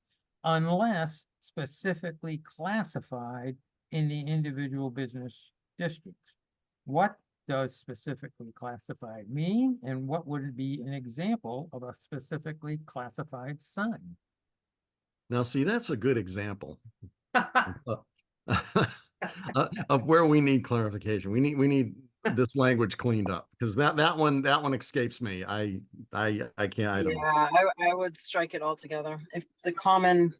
unless specifically classified in the individual business districts. What does specifically classified mean, and what would be an example of a specifically classified sign? Now, see, that's a good example of where we need clarification. We need this language cleaned up because that one escapes me. I can't. I don't know. Yeah, I would strike it altogether. If the common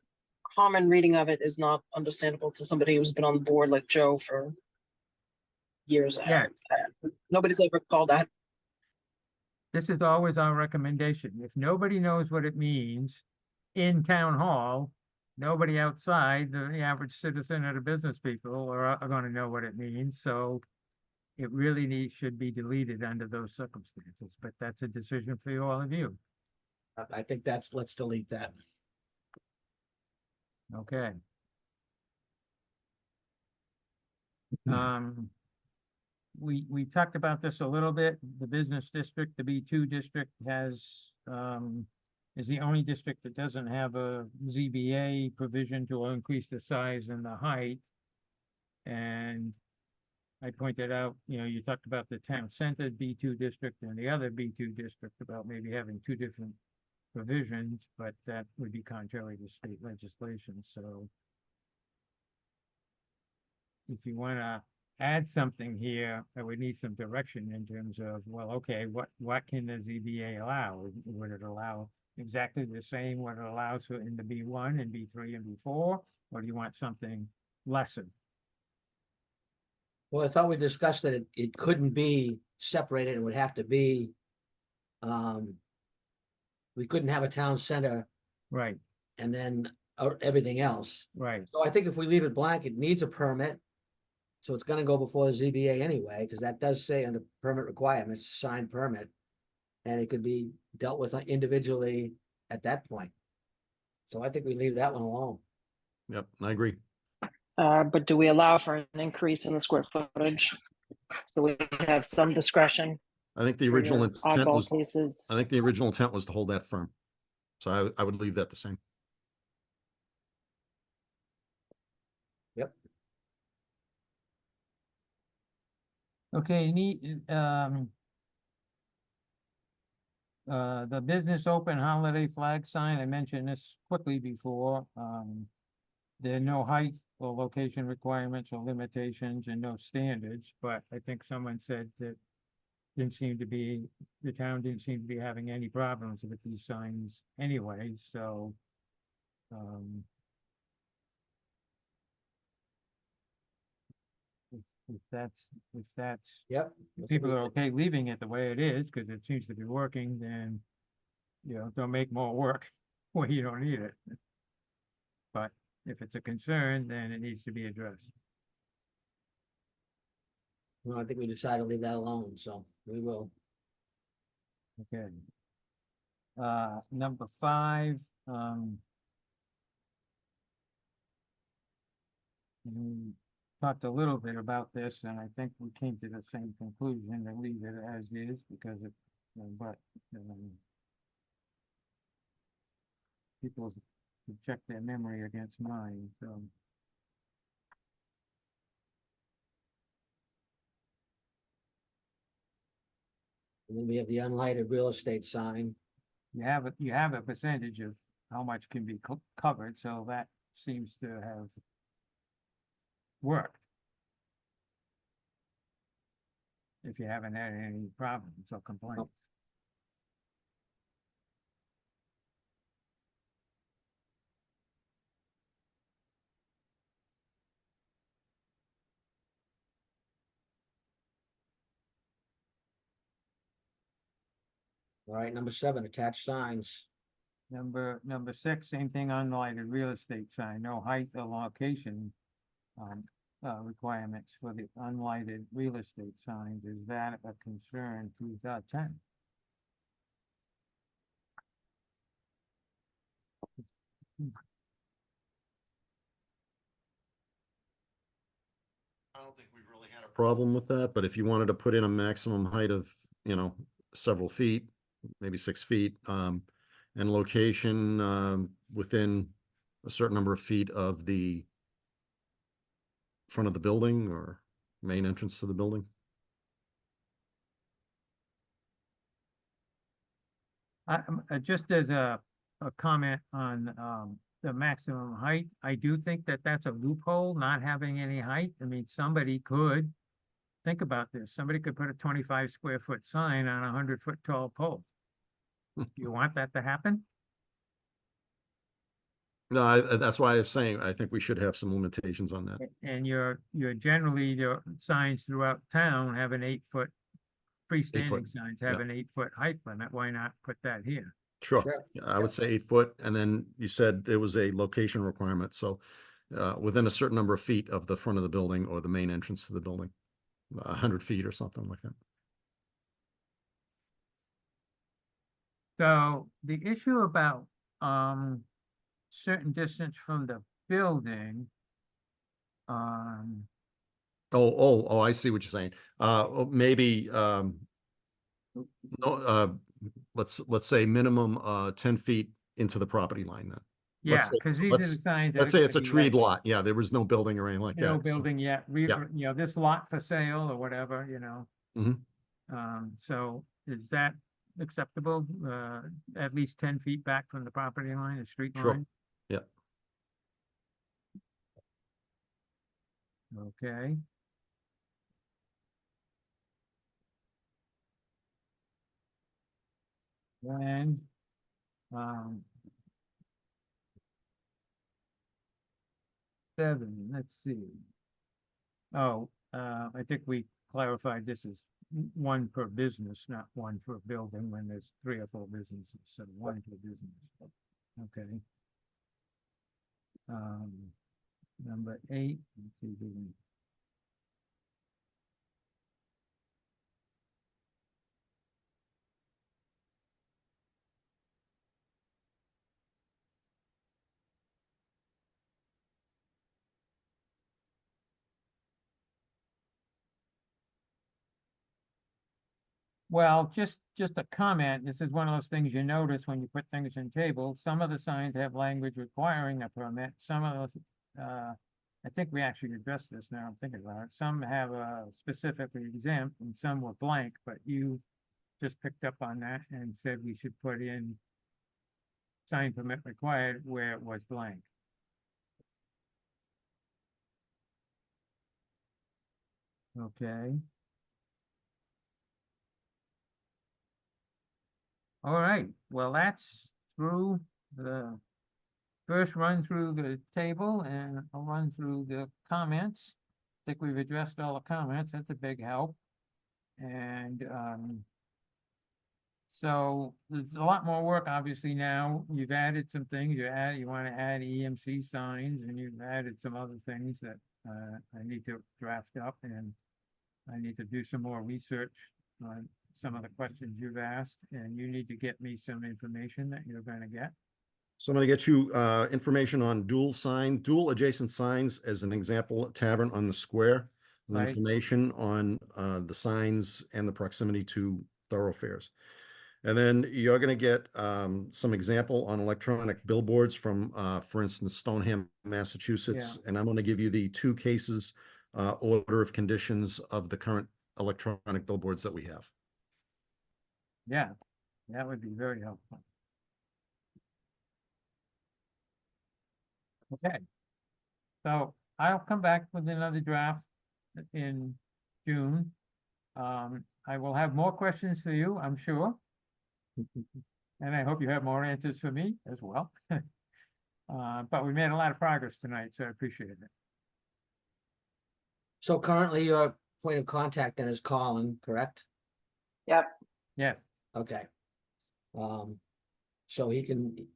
reading of it is not understandable to somebody who's been on the board like Joe for years. Yeah. Nobody's ever called that. This is always our recommendation. If nobody knows what it means in town hall, nobody outside, the average citizen or the business people are gonna know what it means, so it really should be deleted under those circumstances, but that's a decision for all of you. I think let's delete that. Okay. We talked about this a little bit. The business district, the B2 district is the only district that doesn't have a ZBA provision to increase the size and the height. And I pointed out, you talked about the town center B2 district and the other B2 district about maybe having 2 different provisions, but that would be contrary to state legislation, so if you wanna add something here, I would need some direction in terms of, well, okay, what can the ZBA allow? Would it allow exactly the same what it allows for in the B1 and B3 and B4, or do you want something lesser? Well, I thought we discussed that it couldn't be separated. It would have to be, we couldn't have a town center Right, and then everything else. right, So I think if we leave it blank, it needs a permit. So it's gonna go before the ZBA anyway, because that does say under permit requirements, signed permit. And it could be dealt with individually at that point. So I think we leave that one alone. Yep, I agree. But do we allow for an increase in the square footage? So we have some discretion. I think the for original your intent oddball was. cases. I think the original intent was to hold that firm. So I would leave that the same. Yep. okay, the business open holiday flag sign, I mentioned this quickly before, there are no height or location requirements or limitations and no standards, but I think someone said that the town didn't seem to be having any problems with these signs anyway, so, if that's, Yep. That's people what are we- okay leaving it the way it is, because it seems to be working, then, don't make more work where you don't need it. But if it's a concern, then it needs to be addressed. Well, I think we decided to leave that alone, so we will. Okay. Number 5, we talked a little bit about this, and I think we came to the same conclusion to leave it as is because it, but, people should check their memory against mine, so. And then we have the unlighted real estate sign. You have a percentage of how much can be covered, so that seems to have worked. If you haven't had any problems or complaints. All right, number 7, attached signs. Number 6, same thing, unlighted real estate sign, no height or location. Requirements for the unlighted real estate signs, is that a concern to the tenant? I don't think we've really had a problem with that, but if you wanted to put in a maximum height of, several feet, maybe 6 feet, and location, within a certain number of feet of the front of the building or main entrance to the building. Just as a comment on, the maximum height, I do think that that's a loophole, not having any height. I mean, somebody could, think about this, somebody could put a 25 square foot sign on a 100-foot tall pole. Do you want that to happen? No, that's why I'm saying I think we should have some limitations on that. And your signs throughout town have an 8-foot, freestanding signs have yeah. an 8-foot height limit. Why not put that here? Sure. Sure. Yeah, I would say 8 foot, and then you said there was a location requirement, so within a certain number of feet of the front of the building or the main entrance to the building, 100 feet or something like that. So the issue about certain distance from the building, Oh, I see what you're saying. Maybe, no, let's say minimum 10 feet into the property line then. yeah, Let's say- because these are the let's- signs. that Let's are say gonna it's a be treed like, lot. Yeah, there was no building or anything like No that. so- building yet, Yeah. this lot for sale or whatever, Mhm. So is that acceptable? At least 10 feet back from the property line, the street Sure. line? Yeah. Okay. And, um, 7, let's see. Oh, I think we clarified this is one per business, not one per building when there's 3 or 4 businesses, so one per business. Okay. Number 8, let's see, well, just a comment. This is one of those things you notice when you put things in tables. Some of the signs have language requiring a permit. Some of those, I think we actually addressed this now, I'm thinking about it. Some have specifically exempt and some were blank, but you just picked up on that and said we should put in sign permit required where it was blank. Okay. All right, well, that's through the first run through the table, and I'll run through the comments. I think we've addressed all the comments. That's a big help. And so there's a lot more work, obviously, now. You've added some things. You want to add EMC signs, and you've added some other things that I need to draft up, and I need to do some more research on some of the questions you've asked, and you need to get me some information that you're gonna get. So I'm gonna get you information on dual adjacent signs as an example, tavern on the square. With Right. information on the signs and the proximity to thoroughfares. And then you're gonna get some example on electronic billboards from, for instance, Stoneham, Massachusetts. And I'm gonna give you the 2 cases, order of conditions of the current electronic billboards that we have. Yeah, that would be very helpful. Okay. So I'll come back with another draft in June. I will have more questions for you, I'm sure. And I hope you have more answers for me as well. But we made a lot of progress tonight, so I appreciate it. So currently your point of contact then is Colin, correct? Yep. Yes, Okay. So he can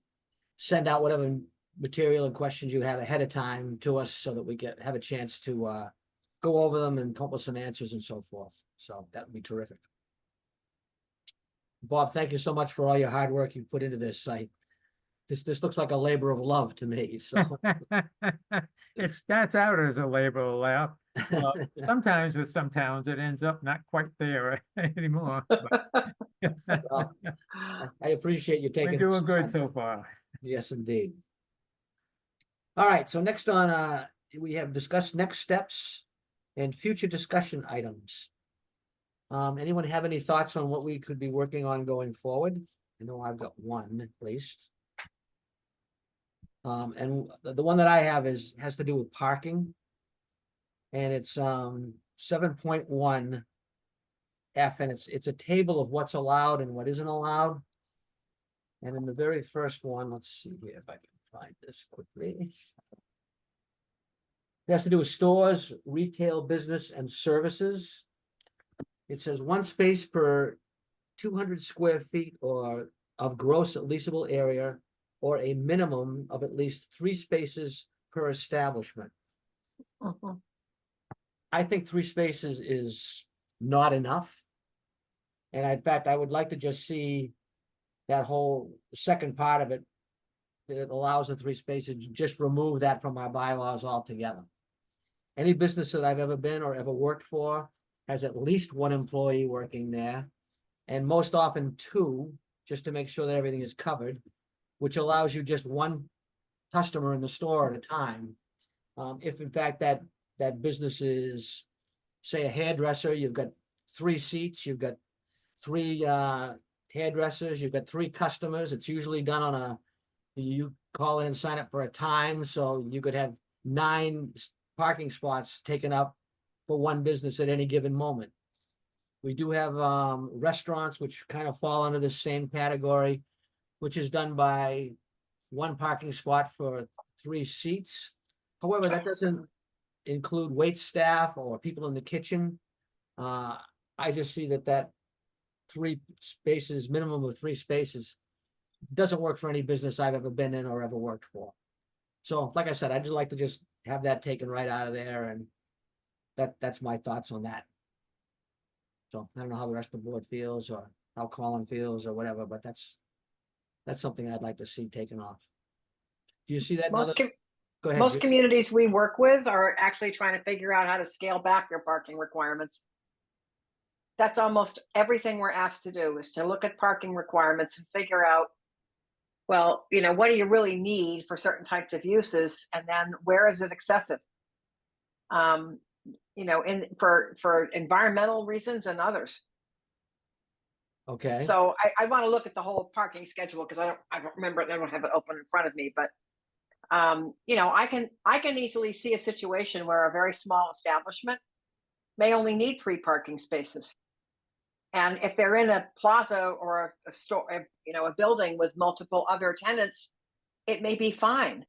send out whatever material and questions you have ahead of time to us so that we have a chance to go over them and come up with some answers and so forth. So that would be terrific. Bob, thank you so much for all your hard work you put into this site. This looks like a labor of love to me, so. it starts out as a labor of love. Sometimes with some towns, it ends up not quite there anymore. But Well, I appreciate you we're taking. doing this good on. so far. Yes, indeed. All right, so next on, we have discussed next steps and future discussion items. Anyone have any thoughts on what we could be working on going forward? I know I've got one at least. And the one that I have has to do with parking. And it's 7.1 F, and it's a table of what's allowed and what isn't allowed. And in the very first one, let's see here if I can find this quickly. It has to do with stores, retail, business, and services. It says 1 space per 200 square feet or of gross leasable area, or a minimum of at least 3 spaces per establishment. I think 3 spaces is not enough. And in fact, I would like to just see that whole second part of it, that it allows the 3 spaces, just remove that from our bylaws altogether. Any business that I've ever been or ever worked for has at least 1 employee working there, and most often 2, just to make sure that everything is covered, which allows you just 1 customer in the store at a time. If in fact that business is, say, a hairdresser, you've got 3 seats, you've got 3 hairdressers, you've got 3 customers. It's usually done on you call in and sign up for a time, so you could have 9 parking spots taken up for 1 business at any given moment. We do have restaurants which kind of fall under the same category, which is done by 1 parking spot for 3 seats. However, that doesn't include wait staff or people in the kitchen. I just see that 3 spaces, minimum of 3 spaces, doesn't work for any business I've ever been in or ever worked for. So, like I said, I'd like to just have that taken right out of there, and that's my thoughts on that. So I don't know how the rest of the board feels or how Colin feels or whatever, but that's something I'd like to see taken off. Do you see that? Most Go ahead. most communities we work with are actually trying to figure out how to scale back their parking requirements. That's almost everything we're asked to do, is to look at parking requirements and figure out, well, what do you really need for certain types of uses, and then where is it excessive? For environmental reasons and others. Okay. So I want to look at the whole parking schedule, because I don't remember it. I don't have it open in front of me, but I can easily see a situation where a very small establishment may only need 3 parking spaces. And if they're in a plaza or a store, a building with multiple other tenants, it may be fine.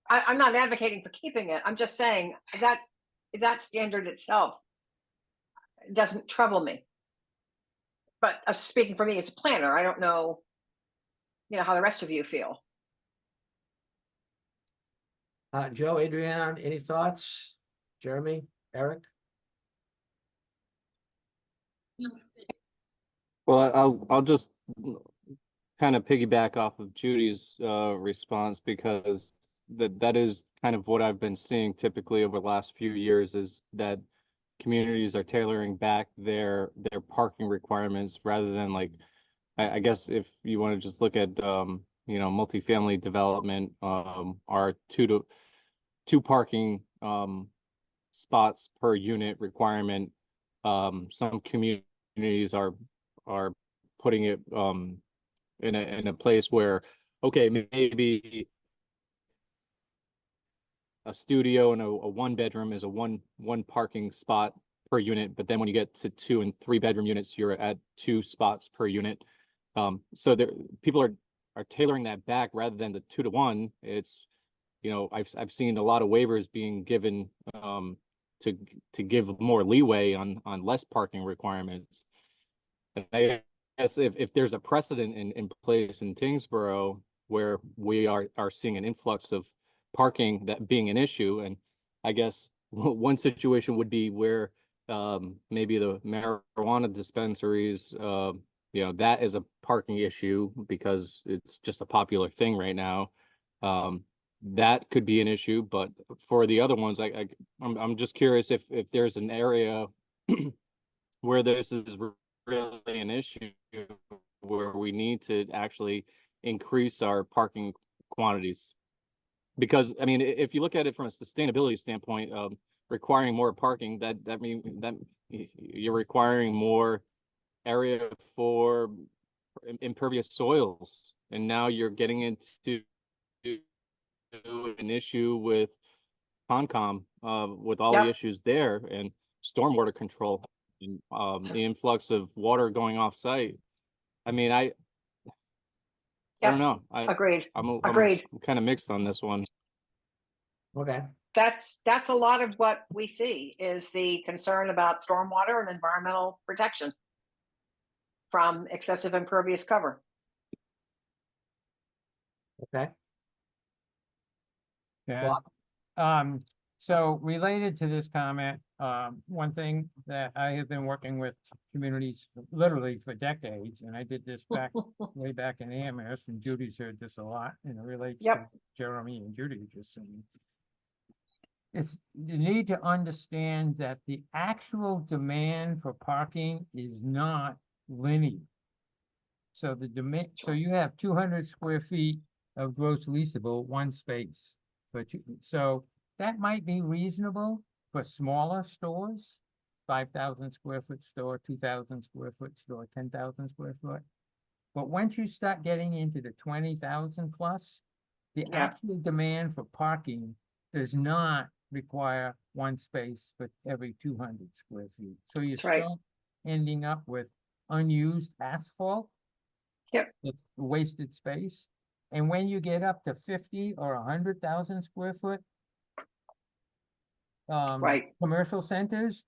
I'm not advocating for keeping it. I'm just saying that standard itself doesn't trouble me. But speaking for me as a planner, I don't know, how the rest of you feel. Joe, Adriana, any thoughts? Jeremy, Eric? Well, I'll just kind of piggyback off of Judy's response, because that is kind of what I've been seeing typically over the last few years, is that communities are tailoring back their parking requirements, rather than, like, I guess if you want to just look at multifamily development, our two parking spots per unit requirement. Some communities are putting it in a place where, okay, maybe a studio and a one bedroom is a one parking spot per unit, but then when you get to 2 and 3 bedroom units, you're at 2 spots per unit. So people are tailoring that back rather than the 2 to 1. It's, I've seen a lot of waivers being given to give more leeway on less parking requirements. And I guess if there's a precedent in place in Tyngsborough where we are seeing an influx of parking that being an issue, and I guess one situation would be where maybe the marijuana dispensaries, that is a parking issue because it's just a popular thing right now. That could be an issue, but for the other ones, I'm just curious if there's an area where this is really an issue, where we need to actually increase our parking quantities. Because I mean, if you look at it from a sustainability standpoint, requiring more parking, that means that you're requiring more area for impervious soils, and now you're getting into an issue with Concom, with all the issues there, and stormwater control, and the influx of water going off site. I mean, I don't know. Agreed. I'm Agreed. kind of mixed on this one. Okay. That's a lot of what we see is the concern about stormwater and environmental protection from excessive impervious cover. Okay. Yeah. So related to this comment, one thing that I have been working with communities literally for decades, and I did this back way back in Amherst, and Judy's heard this a lot, and it relates to Jeremy and Judy just saying. It's you need to understand that the actual demand for parking is not linear. So the demand, so you have 200 square feet of gross leasable, one space for two. So that might be reasonable for smaller stores, 5,000 square foot store, 2,000 square foot store, 10,000 square foot. But once you start getting into the 20,000 plus, the actual demand for parking does not require one space for every 200 square feet. So you're still ending up with unused asphalt. It's wasted space. And when you get up to 50 or 100,000 square foot commercial centers,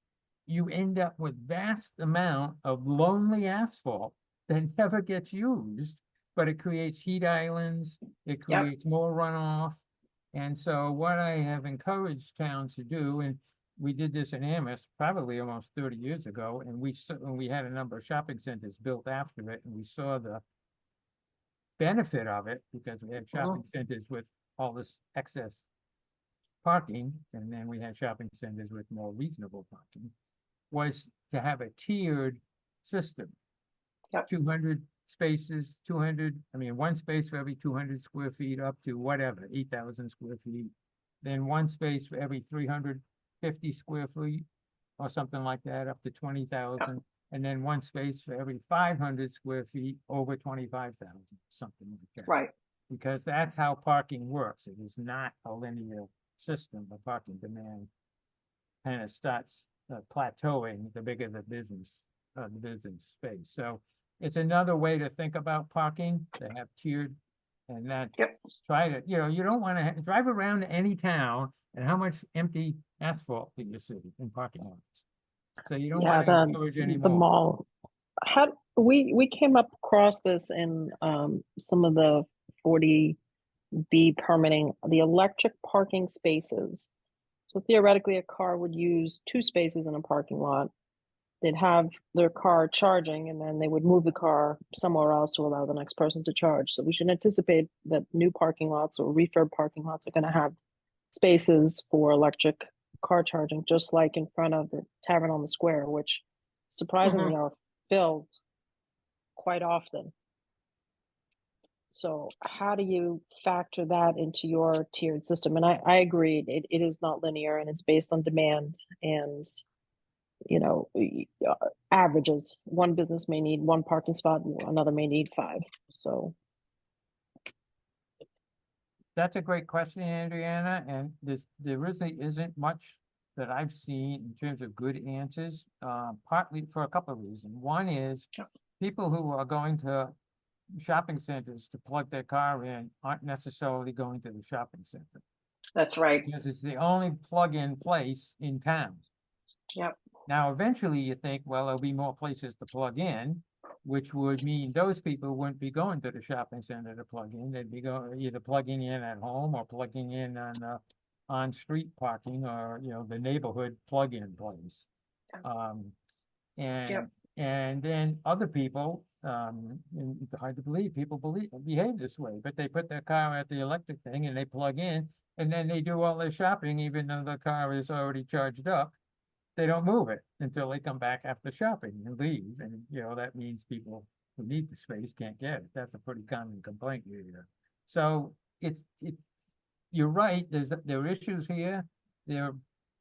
you end up with vast amount of lonely asphalt that never gets used, but it creates heat islands, it creates more runoff. And so what I have encouraged towns to do, and we did this in Amherst probably almost 30 years ago, and we had a number of shopping centers built after it, and we saw the benefit of it because we had shopping centers with all this excess parking, and then we had shopping centers with more reasonable parking, was to have a tiered system. 200 spaces, 200, I mean, one space for every 200 square feet up to whatever, 8,000 square feet. Then one space for every 350 square feet or something like that, up to 20,000. And then one space for every 500 square feet over 25,000, something like that. Right. Because that's how parking works. It is not a linear system. The parking demand kind of starts plateauing the bigger the business space. So it's another way to think about parking, to have tiered, and that's try to, you don't want to drive around any town and how much empty asphalt do you see in parking lots. So you don't want to encourage any the more. mall. We came up across this in some of the 40B permitting, the electric parking spaces. So theoretically, a car would use 2 spaces in a parking lot. they'd have their car charging and then they would move the car somewhere else to allow the next person to charge. So we should anticipate that new parking lots or refurb parking lots are going to have spaces for electric car charging, just like in front of the Tavern on the Square, which surprisingly are filled quite often. So how do you factor that into your tiered system? And I agree, it is not linear and it's based on demand and, you know, averages. One business may need one parking spot, another may need 5. So That's a great question, Adriana, and there really isn't much that I've seen in terms of good answers, partly for a couple of reasons. One is people who are going to shopping centers to plug their car in aren't necessarily going to the shopping center That's right. because it's the only plug-in place in town. Yep. Now, eventually you think, well, there'll be more places to plug in, which would mean those people wouldn't be going to the shopping center to plug in. They'd be either plugging in at home or plugging in on street parking or, you know, the neighborhood plug-in place. And then other people, and it's hard to believe people behave this way, but they put their car at the electric thing and they plug in and then they do all their shopping, even though the car is already charged up. They don't move it until they come back after shopping and leave. And, you know, that means people who need the space can't get it. That's a pretty common complaint you hear. So you're right. There are issues here. They're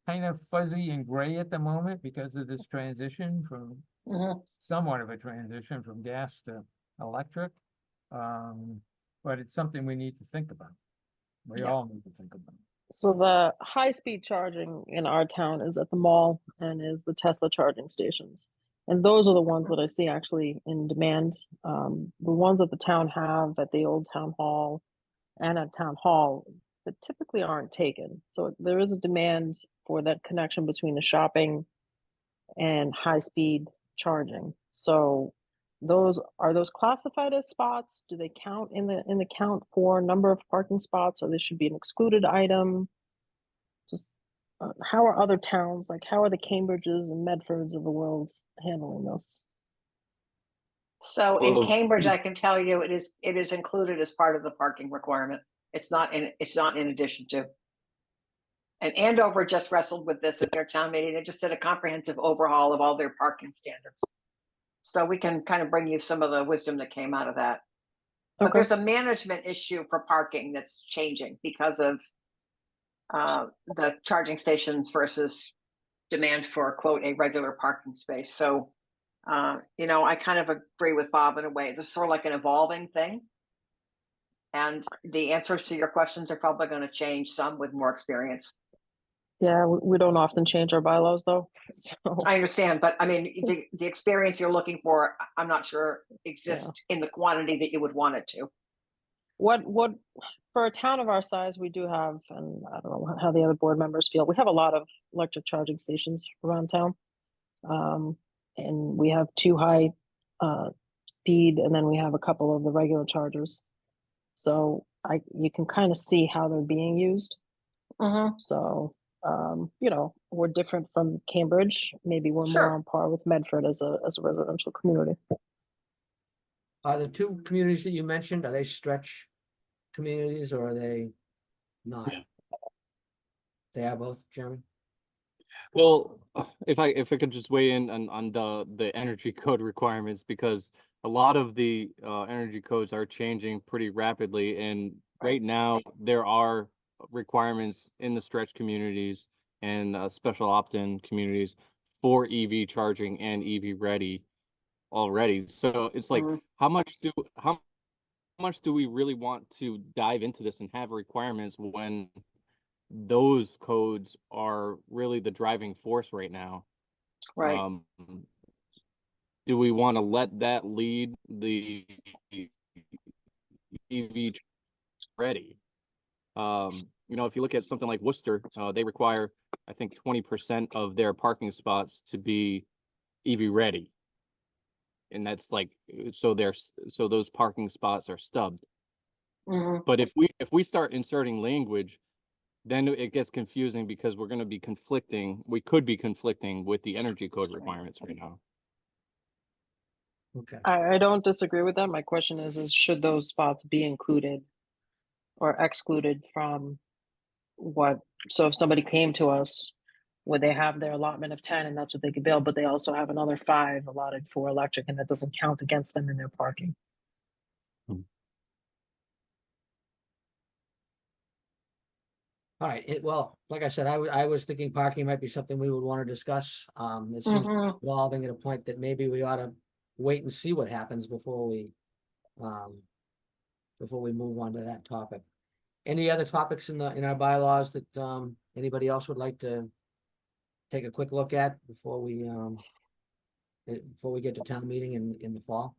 kind of fuzzy and gray at the moment because of this transition from somewhat of a transition from gas to electric. But it's something we need to think about. We all need to think about. So the high-speed charging in our town is at the mall and is the Tesla charging stations. And those are the ones that I see actually in demand. The ones that the town have at the old town hall and at town hall that typically aren't taken. So there is a demand for that connection between the shopping and high-speed charging. So those classified as spots? Do they count in the count for number of parking spots, or they should be an excluded item? Just how are other towns, like how are the Cambridges and Medfords of the world handling this? So in Well, Cambridge, I can tell you it is included as part of the parking requirement. It's not in addition to. And Andover just wrestled with this at their town meeting. They just did a comprehensive overhaul of all their parking standards. So we can kind of bring you some of the wisdom that came out of that. But there's a management issue for parking that's changing because of the charging stations versus demand for, quote, a regular parking space. So, you know, I kind of agree with Bob in a way. This is sort of like an evolving thing. And the answers to your questions are probably going to change some with more experience. Yeah, we don't often change our bylaws though. So I understand, but I mean, the experience you're looking for, I'm not sure exists in the quantity that you would want it to. what for a town of our size, we do have, and I don't know how the other board members feel, we have a lot of electric charging stations around town. And we have 2 high speed, and then we have a couple of the regular chargers. So you can kind of see how they're being used. So you know, we're different from Cambridge. Maybe we're more on par with Medford as a residential community. Are the 2 communities that you mentioned, are they stretch communities or are they not? They are both, Jeremy? well, if I could just weigh in on the energy code requirements, because a lot of the energy codes are changing pretty rapidly, and right now there are requirements in the stretch communities and special opt-in communities for EV charging and EV ready already. So it's like, how much do we really want to dive into this and have requirements when those codes are really the driving force right now? Right. Do we want to let that lead the EV ready? You know, if you look at something like Worcester, they require, I think, 20% of their parking spots to be EV ready. And that's like, so those parking spots are stubbed. But if we start inserting language then it gets confusing because we're gonna be conflicting, we could be conflicting with the energy code requirements right now. Okay, I don't disagree with that. My question is should those spots be included or excluded from what? So if somebody came to us, would they have their allotment of 10 and that's what they could build, but they also have another 5 allotted for electric and that doesn't count against them in their parking? all right, well, like I said, I was thinking parking might be something we would want to discuss. It seems to be evolving at a point that maybe we ought to wait and see what happens before we move on to that topic. Any other topics in our bylaws that anybody else would like to take a quick look at before we get to town meeting in the fall?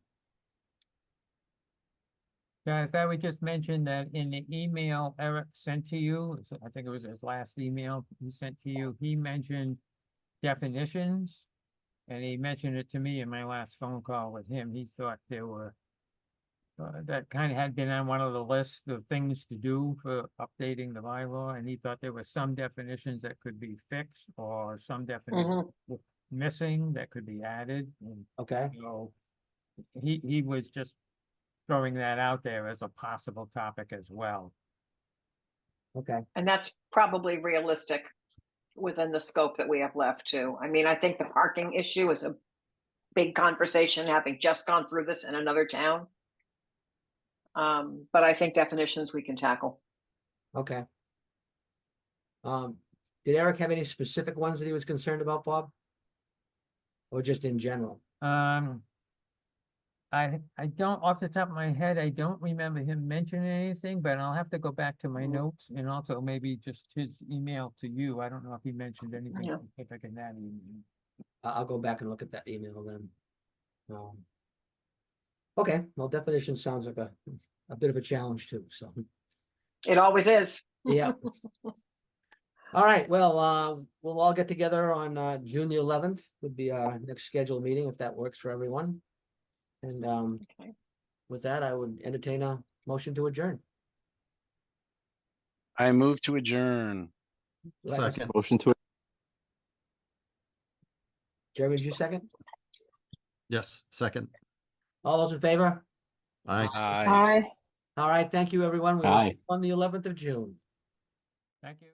Guys, I would just mention that in the email Eric sent to you, I think it was his last email he sent to you, he mentioned definitions. And he mentioned it to me in my last phone call with him. He thought there were, that kind of had been on one of the lists of things to do for updating the bylaw. And he thought there were some definitions that could be fixed or some definitions missing that could be added. And Okay, so he was just throwing that out there as a possible topic as well. okay, And that's probably realistic within the scope that we have left too. I mean, I think the parking issue is a big conversation, having just gone through this in another town. But I think definitions we can tackle. okay. Did Eric have any specific ones that he was concerned about, Bob? Or just in general? I don't, off the top of my head, I don't remember him mentioning anything, but I'll have to go back to my notes and also maybe just his email to you. I don't know if he mentioned anything Yeah. specific in that email. I'll go back and look at that email then. Okay, well, definition sounds like a bit of a challenge too, so, It always is. yeah. All right, well, we'll all get together on June the 11th would be our next scheduled meeting, if that works for everyone. And Okay. with that, I would entertain a motion to adjourn. I move to adjourn. Right, Second, Motion to, Jeremy, did you second? yes, second. All those in favor? Aye. Aye. Hi. All right, thank you, everyone. We will see Aye. you on the 11th of June. Thank you.